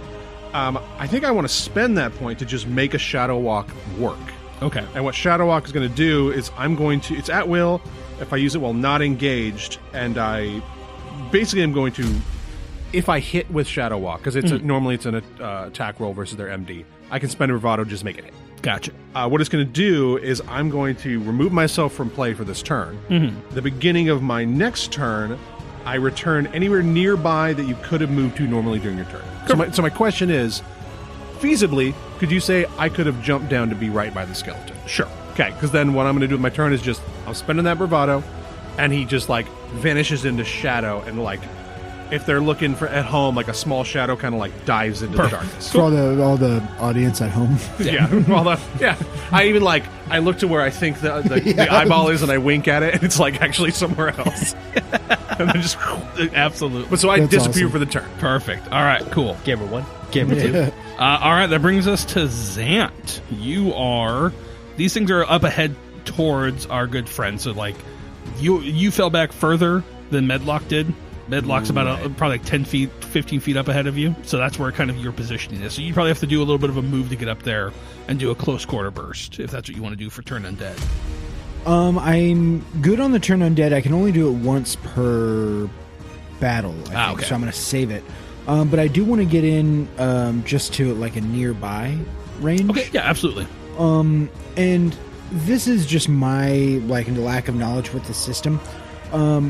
I think I want to spend that point to just make a Shadow Walk work. Okay. And what Shadow Walk is going to do is it's at will if I use it while not engaged, and I'm going to, if I hit with Shadow Walk, because normally it's an attack roll versus their MD, I can spend a bravado to just make it hit. Gotcha. What it's going to do is I'm going to remove myself from play for this turn. Mm-hmm. The beginning of my next turn, I return anywhere nearby that you could have moved to normally during your turn. So my question is, feasibly, could you say I could have jumped down to be right by the skeleton? Sure. Okay, because then what I'm going to do with my turn is just I'm spending that bravado, and he just like vanishes into shadow, and like if they're looking for at home, like a small shadow kind of like dives into the darkness. For all the audience at home. I even like I look to where I think the eyeball is, and I wink at it, and it's like actually somewhere else. And then just absolutely. But so I disappear awesome. for the turn. Perfect. All right, cool. Camera 1, camera 2. All right, that brings us to Zant. These things are up ahead towards our good friend. So like you fell back further than Meldock did. Meldock's about probably like 10 feet, 15 feet up ahead of you. So that's where kind of your positioning is. So you probably have to do a little bit of a move to get up there and do a close quarter burst if that's what you want to do for turn undead. I'm good on the turn undead. I can only do it once per battle, I think, okay. so I'm going to save it. But I do want to get in just to like a nearby range. Okay, yeah, absolutely. And this is just my like lack of knowledge with the system.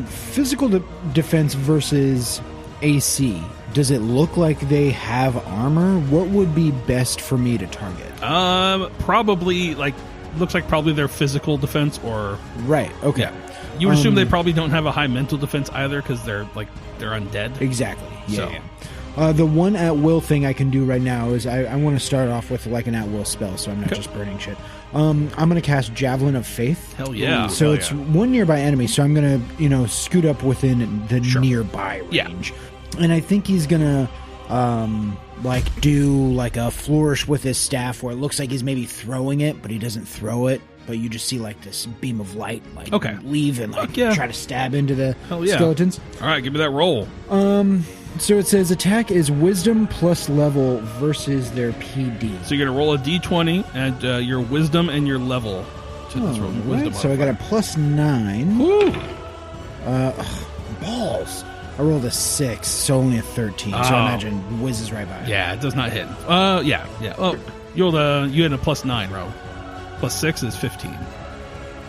Physical defense versus AC. Does it look like they have armor? What would be best for me to target? Probably like. Looks like probably their physical defense or... Right, okay. Yeah. You would assume they probably don't have a high mental defense either because they're undead. Exactly. So. Yeah. The one at-will thing I can do right now is I want to start off with like an at-will spell, so I'm not just burning shit. I'm going to cast Javelin of Faith. Hell yeah. So it's one nearby enemy, so I'm going to, scoot up within the nearby range. Yeah. And I think he's going to... do like a flourish with his staff where it looks like he's maybe throwing it, but he doesn't throw it. But you just see like this beam of light, leave and try to stab into the skeletons. All right, give me that roll. So it says attack is Wisdom plus level versus their PD. So you're gonna roll a d20 and your Wisdom and your level to this roll. Right. So I got a +9. Woo! Balls. I rolled a 6, so only a 13. So I imagine whizzes right by. Yeah, it does not hit. Yeah. Oh, you had a +9 roll. +6 is 15.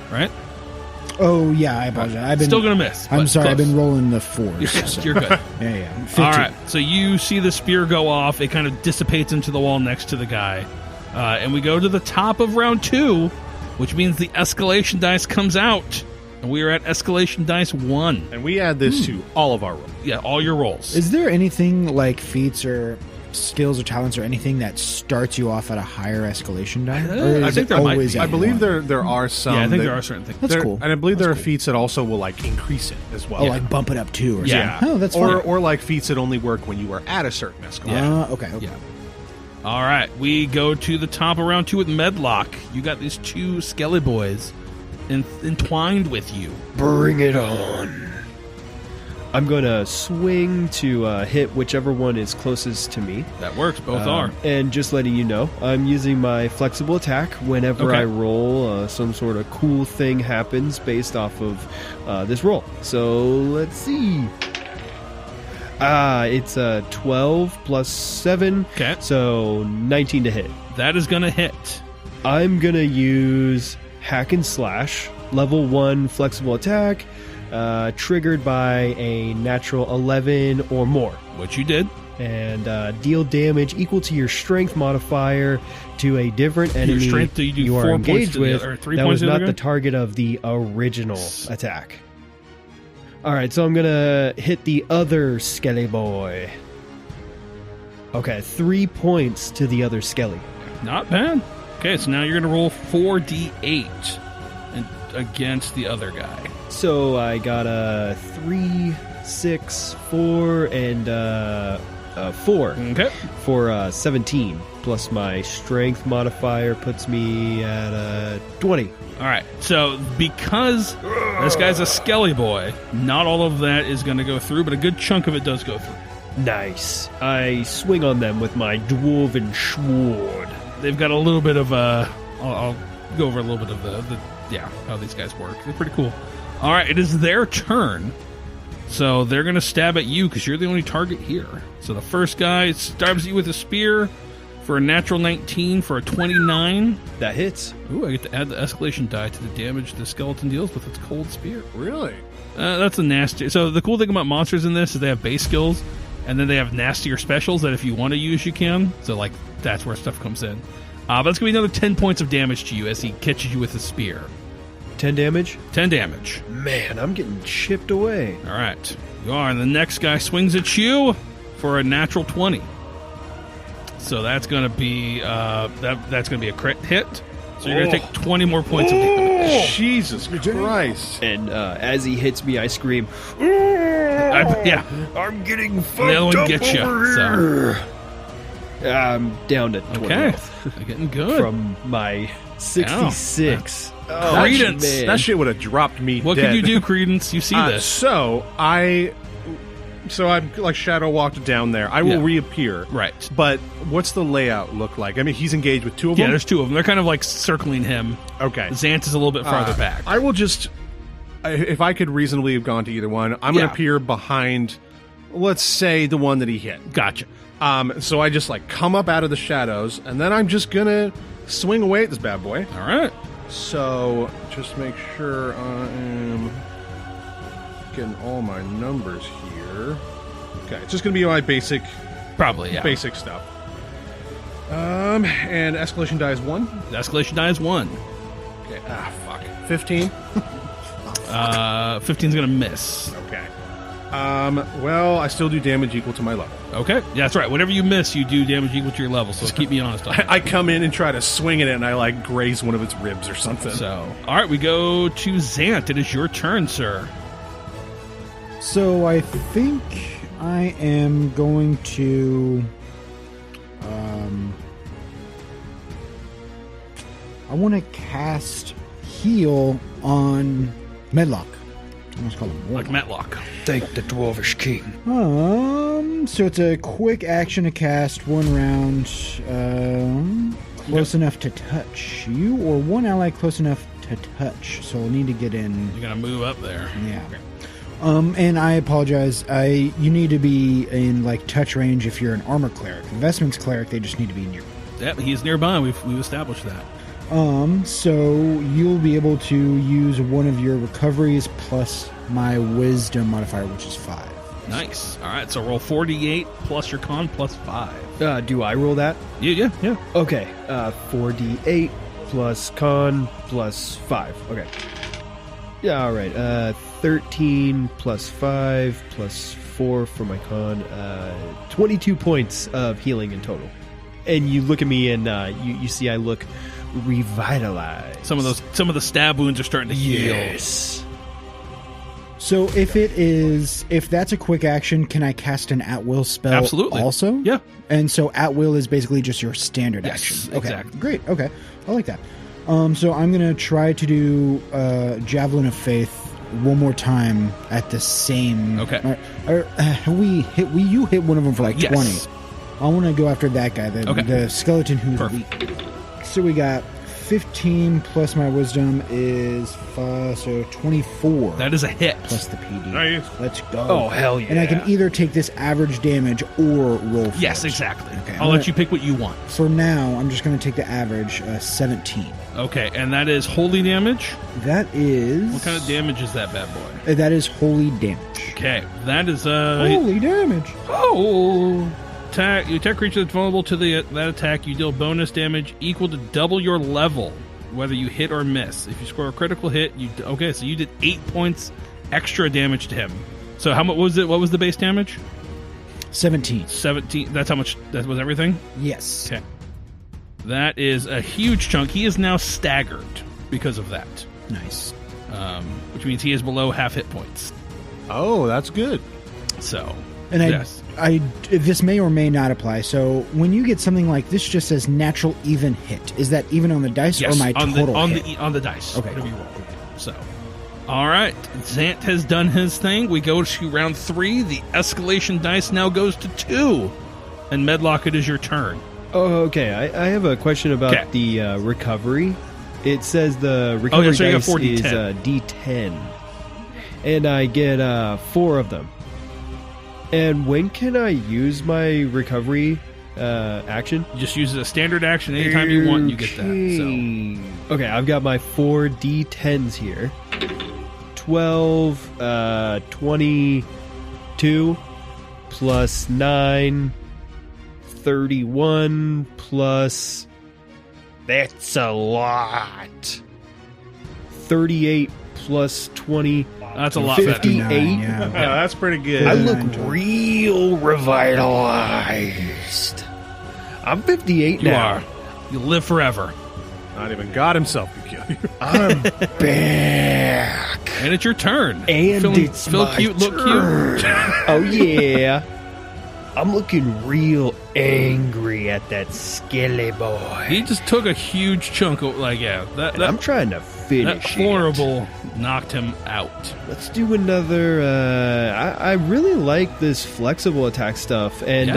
Right? Oh yeah, I apologize. I've been still gonna miss. I'm sorry. Close. I've been rolling the 4s. So. You're good. Yeah. 15. All right. So you see the spear go off. It kind of dissipates into the wall next to the guy, and we go to the top of round 2, which means the escalation dice comes out. And we are at escalation dice 1. And we add this to all of our rolls. Yeah, all your rolls. Is there anything like feats or skills or talents or anything that starts you off at a higher escalation die? I think there might be. I believe there are some. Yeah, I think there are certain things. That's cool. And I believe there are feats that also will like increase it as well. Oh, like bump it up too, or Yeah. something. Oh, that's fine. or like feats that only work when you are at a certain escalation. Okay. Yeah. All right, we go to the top of round 2 with Meldock. You got these 2 skelly boys entwined with you. Bring it on. I'm going to swing to hit whichever one is closest to me. That works. Both are. And just letting you know, I'm using my flexible attack whenever Okay. I roll. Some sort of cool thing happens based off of this roll. So let's see. It's 12 plus 7. Okay. So 19 to hit. That is going to hit. I'm going to use Hack and Slash, level 1 flexible attack, triggered by a natural 11 or more. Which you did. And deal damage equal to your strength modifier to a different enemy Your strength, do you do you 4 are points engaged to the with other, or 3 that points was to the not other the guy? target of the original attack. Alright, so I'm going to hit the other Skelly boy. Okay, 3 points to the other Skelly. Not bad. Okay, so now you're going to roll 4d8 against the other guy. So I got a 3, 6, 4, and 4 Okay. for 17. Plus my strength modifier puts me at 20. All right. So because this guy's a skelly boy, not all of that is going to go through, but a good chunk of it does go through. Nice. I swing on them with my dwarven sword. They've got a little bit of I'll go over a little bit of the how these guys work. They're pretty cool. All right, it is their turn. So they're going to stab at you because you're the only target here. So the first guy stabs you with a spear for a natural 19 for a 29. That hits. Ooh, I get to add the escalation die to the damage the skeleton deals with its cold spear. Really? That's a nasty... So the cool thing about monsters in this is they have base skills, and then they have nastier specials that if you want to use, you can. So, like, that's where stuff comes in. But it's going to be another 10 points of damage to you as he catches you with a spear. 10 damage? 10 damage. Man, I'm getting chipped away. All right. You are, and the next guy swings at you for a natural 20. So that's going to be that's going to be a crit hit. So you're going to take 20 more points of damage. Jesus Christ. And as he hits me, I scream, Yeah. I'm getting fucked The other one up gets you. over here. I'm down to 20 Okay. health You're getting good. from my 66. Credence. man. That shit would have dropped me What dead. can you do, Credence? You see this. So I've like shadow walked down there. I will Yeah. reappear. Right. But what's the layout look like? I mean, he's engaged with two of Yeah, them. there's two of them. They're kind of like circling him. Okay. Zant is a little bit farther back. I will just, if I could reasonably have gone to either one, I'm going Yeah. to appear behind, let's say, the one that he hit. Gotcha. So I just like come up out of the shadows, and then I'm just gonna swing away at this bad boy. All right. So just make sure I am getting all my numbers here. Okay, it's just gonna be my basic Probably, yeah. basic stuff. And escalation die is 1. The escalation die is 1. Okay. Fuck. 15. 15's going to miss. Okay. Well, I still do damage equal to my level. Okay. Yeah, that's right. Whenever you miss, you do damage equal to your level. So keep me honest on that. I come in and try to swing at it, and I like graze one of its ribs or something. So, all right, we go to Zant. It is your turn, sir. So I think I am going to. I want to cast heal on Meldock. I almost call him Like Matlock. Thank the Dwarvish King. So it's a quick action to cast 1 round, close enough to touch you, or 1 ally close enough to touch. So we'll need to get in. You're going to move up there. Yeah. And I apologize. You need to be in like touch range if you're an armor cleric. Investments cleric, they just need to be near. Yep, he's nearby. We've established that. So you'll be able to use one of your recoveries plus my wisdom modifier, which is 5. Nice. All right, so roll 48 plus your con plus 5. Do I roll that? Yeah. Okay. 4d8 plus con plus 5. Okay. Yeah, all right. 13 plus 5 plus 4 for my con. 22 points of healing in total. And you look at me and you see I look revitalized. Some of the stab wounds are starting to heal. Yes. So if that's a quick action, can I cast an at-will spell Absolutely. also? Yeah. And so at-will is basically just your standard Yes, action. Okay, exactly. great. Okay, I like that. So I'm going to try to do Javelin of Faith one more time at the same... Okay. You hit one of them for like Yes. 20. I want to go after that guy, the skeleton who's Perfect. weak. So we got 15 plus my wisdom is 5, so 24. That is a hit. Plus the PD. Nice. Let's go. Oh, hell yeah. And I can either take this average damage or roll force. Yes, exactly. Okay, I'll let you pick what you want. For now, I'm just going to take the average, 17. Okay, and that is holy damage. That is... What kind of damage is that bad boy? That is holy damage. Okay, that is Holy damage. Oh! Attack. You attack creature that's vulnerable to that attack. You deal bonus damage equal to double your level, whether you hit or miss. If you score a critical hit, so you did 8 points extra damage to him. So how much was it? What was the base damage? 17. 17. That's how much. That was everything. Yes. Okay. That is a huge chunk. He is now staggered because of that, Nice. which means he is below half hit points. Oh, that's good. So, And yes. this may or may not apply. So when you get something like this, just says natural even hit. Is that even on the dice Yes, or my on total the hit? on the dice. Okay, Whatever you roll. So, all right, Zant has done his thing. We go to round 3. The escalation dice now goes to 2, and Medlock, it is your turn. Oh, okay. I have a question about Okay. the recovery. It says the recovery so you got dice 4 is D10. D10. And I get 4 of them. And when can I use my recovery action? You just use it as a standard action anytime you want. You get that. So, Okay, I've got my 4 D10s here. 12, 22, plus 9, 31, plus That's a lot. 38 plus 20. That's a lot 58. better. Yeah, that's pretty good. I look real revitalized. I'm 58 You now. are. You live forever. Not even God himself could kill you. I'm back. And it's your turn. And it's feel my cute, look turn. cute. Oh, yeah. I'm looking real angry at that skelly boy. He just took a huge chunk of, that I'm trying to finish that vulnerable knocked him out. Let's do another. I really like this flexible attack stuff, and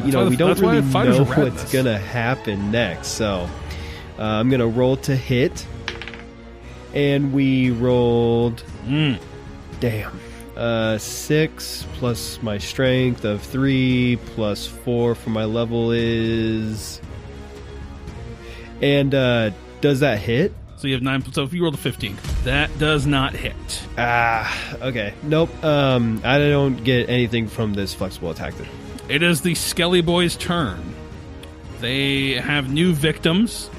we don't really know what's gonna happen next. So I'm gonna roll to hit, and we rolled. Damn. 6 plus my strength of 3 plus 4 for my level is. And does that hit? So you have 9. So if you roll a 15, that does not hit. Okay. Nope. I don't get anything from this flexible attack. It is the Skelly Boys' turn. They have new victims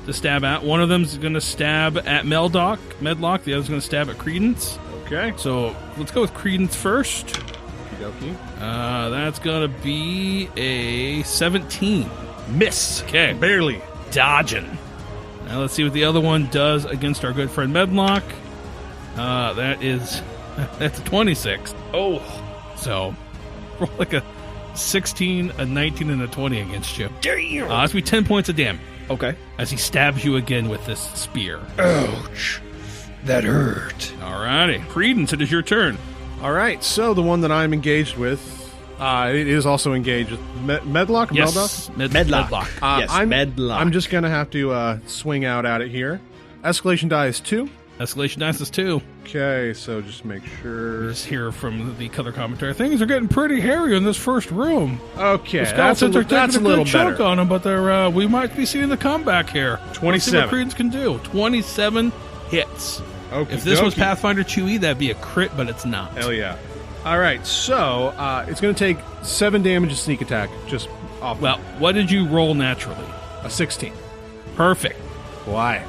to stab at. One of them is going to stab at Medlock. The other's going to stab at Credence. Okay. So let's go with Credence first. Okey-dokey. That's going to be a 17. Miss. Okay. Barely. Dodging. Now let's see what the other one does against our good friend Medlock. That's a 26. Oh. So roll like a 16, a 19, and a 20 against you. Damn. That's be 10 points of damage. Okay. As he stabs you again with this spear. Ouch. That hurt. Alrighty. Credence, it is your turn. All right, so the one that I'm engaged with, it is also engaged with Medlock? Yes. Meldock? Medlock. I'm, Medlock. I'm just going to have to swing out at it here. Escalation die is 2. Escalation dice is 2. Okay, so just make sure. Just hear from the color commentary. Things are getting pretty hairy in this first room. Okay, The skeletons are taking a little good chunk better. on them, but they're we might be seeing the comeback here. 27. Let's see what Credence can do. 27 hits. Okay, If this was Pathfinder 2e, that'd be a crit, but it's not. Hell yeah. All right, so it's going to take 7 damage of sneak attack just off. Well, what did you roll naturally? A 16. Perfect. Why?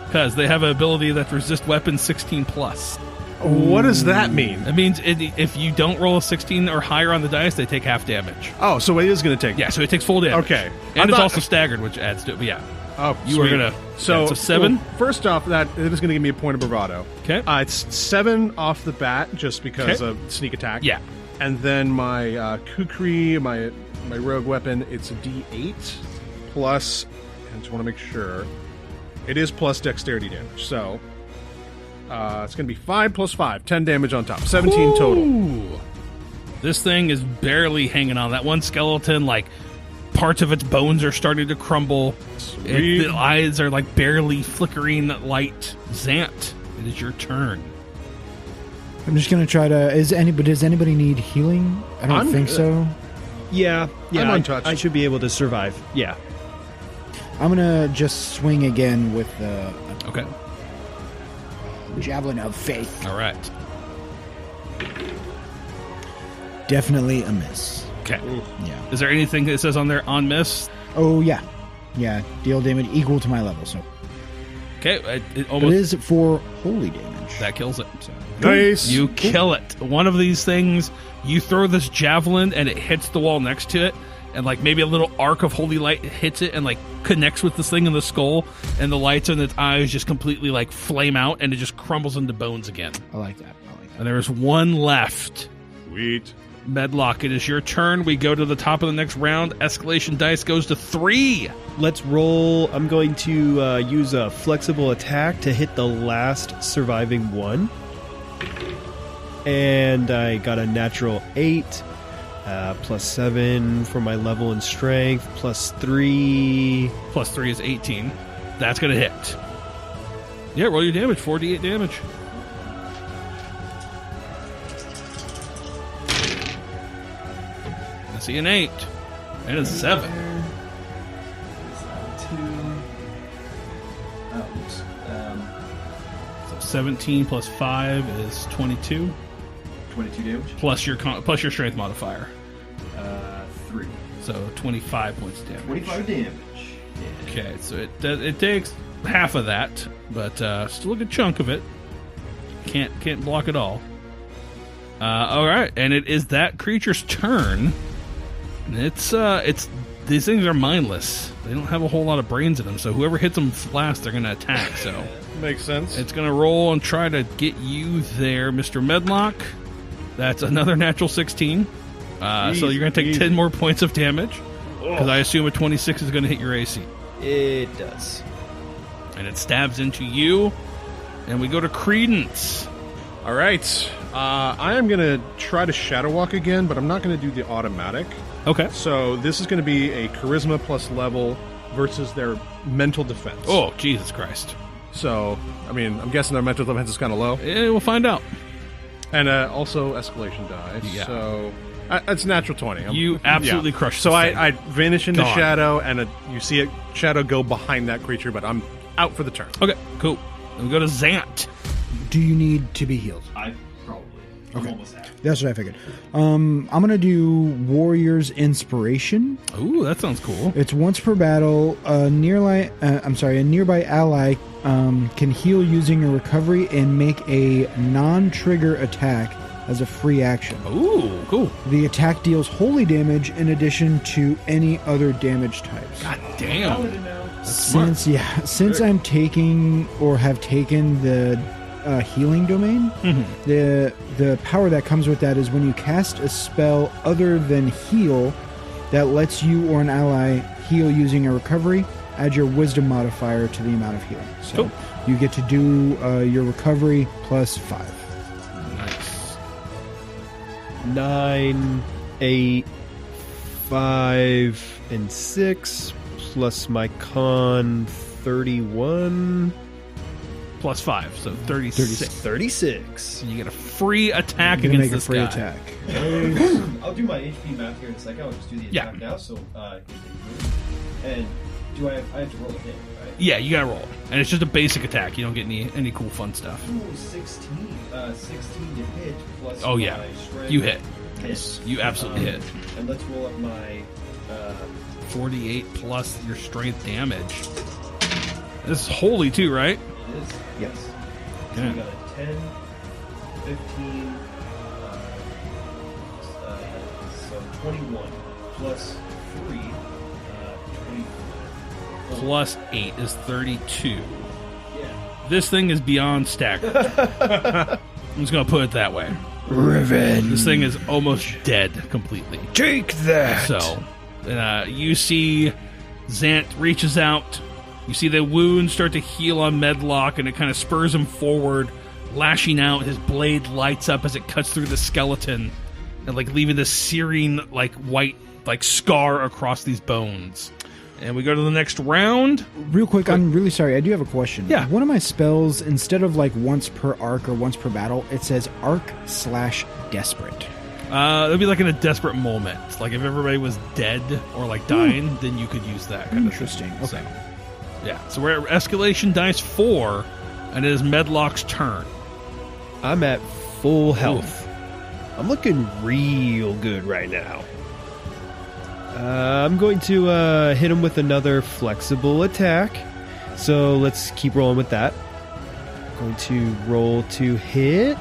Because they have an ability that resists weapons 16 plus. What does that mean? It means if you don't roll a 16 or higher on the dice, they take half damage. Oh, so it is going to take. Yeah, so it takes full damage. Okay. And it's also staggered, which adds to it. But yeah. Oh, You were sweet. gonna. So, yeah, 7. well, first off, that it is going to give me a point of bravado. Okay. It's 7 off the bat just because of sneak attack. Yeah. And then my kukri, my rogue weapon, it's a D8 plus. I just want to make sure it is plus dexterity damage. So it's going to be 5 plus 5, 10 damage on top, 17 total. Ooh. This thing is barely hanging on. That one skeleton, like, parts of its bones are starting to crumble. The eyes are, like, barely flickering light. Zant, it is your turn. I'm just gonna try to. Does anybody need healing? I don't think so. Yeah, I'm untouched. I should be able to survive. Yeah. I'm gonna just swing again with the Okay. Javelin of Faith. All right. Definitely a miss. Okay. Yeah. Is there anything that says on there on miss? Oh yeah, yeah. Deal damage equal to my level. So Okay. It but almost it is for holy damage. that kills it. So. Nice. You kill it. One of these things, you throw this javelin and it hits the wall next to it, and like maybe a little arc of holy light hits it and like connects with this thing in the skull, and the lights in its eyes just completely like flame out, and it just crumbles into bones again. I like that. And there is one left. Sweet. Medlock, it is your turn. We go to the top of the next round. Escalation dice goes to 3. Let's roll. I'm going to use a flexible attack to hit the last surviving one. And I got a natural 8, plus 7 for my level and strength, plus 3. Plus 3 is 18. That's going to hit. Yeah, roll your damage. 4d8 damage. I see an 8. And a 7. So 17 plus 5 is 22. 22 damage. Plus your strength modifier. 3. So 25 points of damage. 25 damage. Okay, so it takes half of that, but still a good chunk of it. Can't block it all. All right, and it is that creature's turn. And it's these things are mindless. They don't have a whole lot of brains in them, so whoever hits them last, they're going to attack. So makes sense. It's going to roll and try to get you there, Mr. Meldock. That's another natural 16. So you're going to take 10 more points of damage, because I assume a 26 is going to hit your AC. It does. And it stabs into you, and we go to Credence. All right. I am going to try to Shadow Walk again, but I'm not going to do the automatic. Okay. So this is going to be a Charisma plus level versus their mental defense. Oh, Jesus Christ. So, I mean, I'm guessing their mental defense is kind of low. We'll find out. And also escalation dice. Yeah. So it's natural 20. You absolutely crushed So this thing. I vanish into Gone. shadow, and you see a shadow go behind that creature, but I'm out for the turn. Okay, cool. Then we go to Zant. Do you need to be healed? I probably. I'm almost at. That's what I figured. I'm gonna do Warrior's Inspiration. Ooh, that sounds cool. It's once per battle. A nearby ally can heal using a recovery and make a non-trigger attack as a free action. Ooh, cool. The attack deals holy damage in addition to any other damage types. God damn. That's smart. Since I'm taking or have taken the healing domain, the power that comes with that is when you cast a spell other than heal that lets you or an ally heal using a recovery, add your wisdom modifier to the amount of healing. So Cool. you get to do your recovery plus 5. Nice. 9, 8, 5, and 6, plus my con 31. Plus 5, so 36. 36. And you get a free attack You're gonna against make a this free guy. attack. I'll do my HP math here in a second. I'll just do the attack now. So, and do I have to roll a hit, right? Yeah, you gotta roll. And it's just a basic attack. You don't get any cool fun stuff. Ooh, 16. 16 to hit plus Oh, yeah. my strength. You hit. Hit. You absolutely hit. And let's roll up my 48 plus your strength damage. This is holy too, right? It is. Yes. So Yeah. we got a 10, 15, so 21 plus 3, 24. Plus 8 is 32. Yeah. This thing is beyond staggered. I'm just gonna put it that way. Revenge. This thing is almost dead completely. Take that. So, you see Zant reaches out. You see the wound start to heal on Meldock, and it kind of spurs him forward, lashing out. His blade lights up as it cuts through the skeleton, and leaving this searing, white, scar across these bones. And we go to the next round. Real quick, I'm really sorry. I do have a question. Yeah. One of my spells, instead of once per arc or once per battle, it says arc/desperate. It'd be in a desperate moment. If everybody was dead or dying, then you could use that kind Interesting. of thing. Okay. So, yeah. So we're at escalation dice 4, and it is Meldock's turn. I'm at full health. I'm looking real good right now. I'm going to hit him with another flexible attack. So let's keep rolling with that. Going to roll to hit.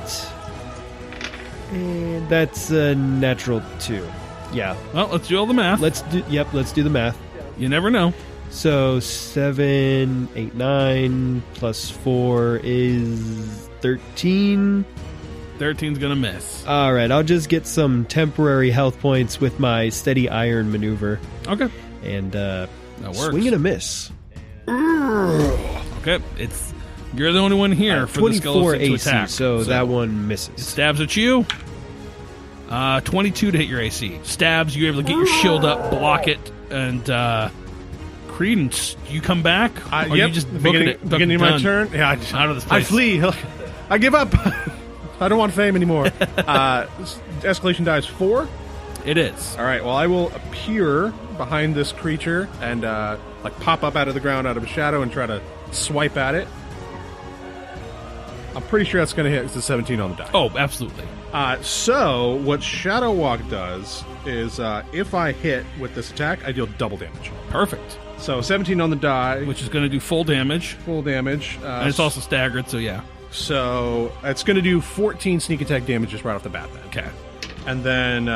And that's a natural 2. Yeah. Well, let's do all the math. Let's do the math. You never know. So 7, 8, 9 plus 4 is 13. 13's gonna miss. All right, I'll just get some temporary health points with my steady iron maneuver. Okay. And That works. swing and a miss. Okay. You're the only one here for the 24 skeleton to AC, attack. so that one It misses. stabs at you. 22 to hit your AC. Stabs, you're able to get your shield up, block it, and Credence, you come back? Or Yep. you just beginning of my turn. Yeah, Out of this I place. flee. I give up. I don't want fame anymore. Escalation dice 4. It is. All right. Well, I will appear behind this creature and pop up out of the ground, out of a shadow, and try to swipe at it. I'm pretty sure that's going to hit. It's a 17 on the die. Oh, absolutely. So what Shadow Walk does is if I hit with this attack, I deal double damage. Perfect. So 17 on the die. Which is going to do full damage. Full damage. And it's also staggered, so yeah. So it's going to do 14 sneak attack damage just right off the bat then. Okay. And then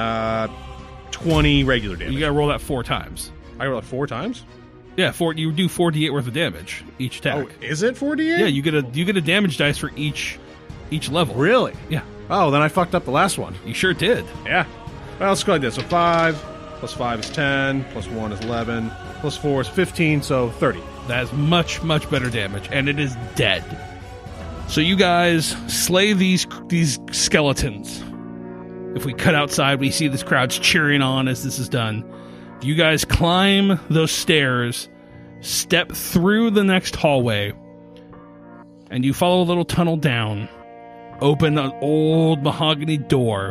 20 regular damage. You got to roll that 4 times. I roll it 4 times? Yeah, you do 4d8 worth of damage each attack. Oh, is it 4d8? Yeah, you get a damage dice for each level. Really? Yeah. Oh, then I fucked up the last one. You sure did. Yeah. Well, let's go like this. So 5 plus 5 is 10, plus 1 is 11, plus 4 is 15, so 30. That is much, much better damage, and it is dead. So you guys slay these skeletons. If we cut outside, we see this crowd's cheering on as this is done. You guys climb those stairs, step through the next hallway, and you follow a little tunnel down, open an old mahogany door,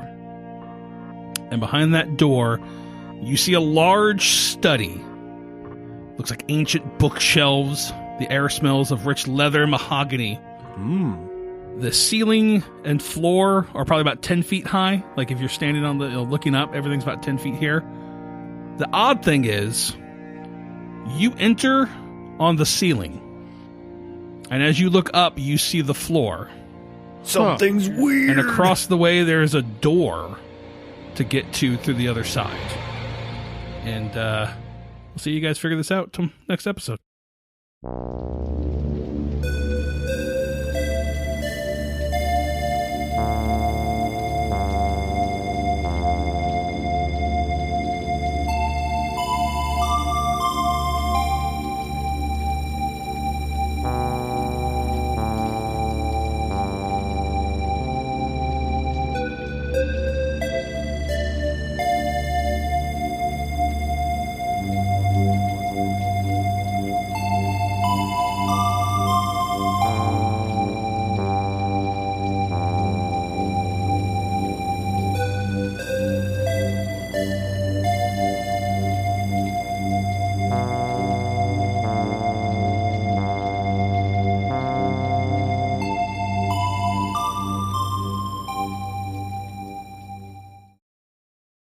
and behind that door, you see a large study. Looks like ancient bookshelves. The air smells of rich leather and mahogany. The ceiling and floor are probably about 10 feet high. Like if you're standing on looking up, everything's about 10 feet here. The odd thing is, you enter on the ceiling, and as you look up, you see the floor. Something's weird. And across the way, there is a door to get to through the other side. And we'll see you guys figure this out next episode.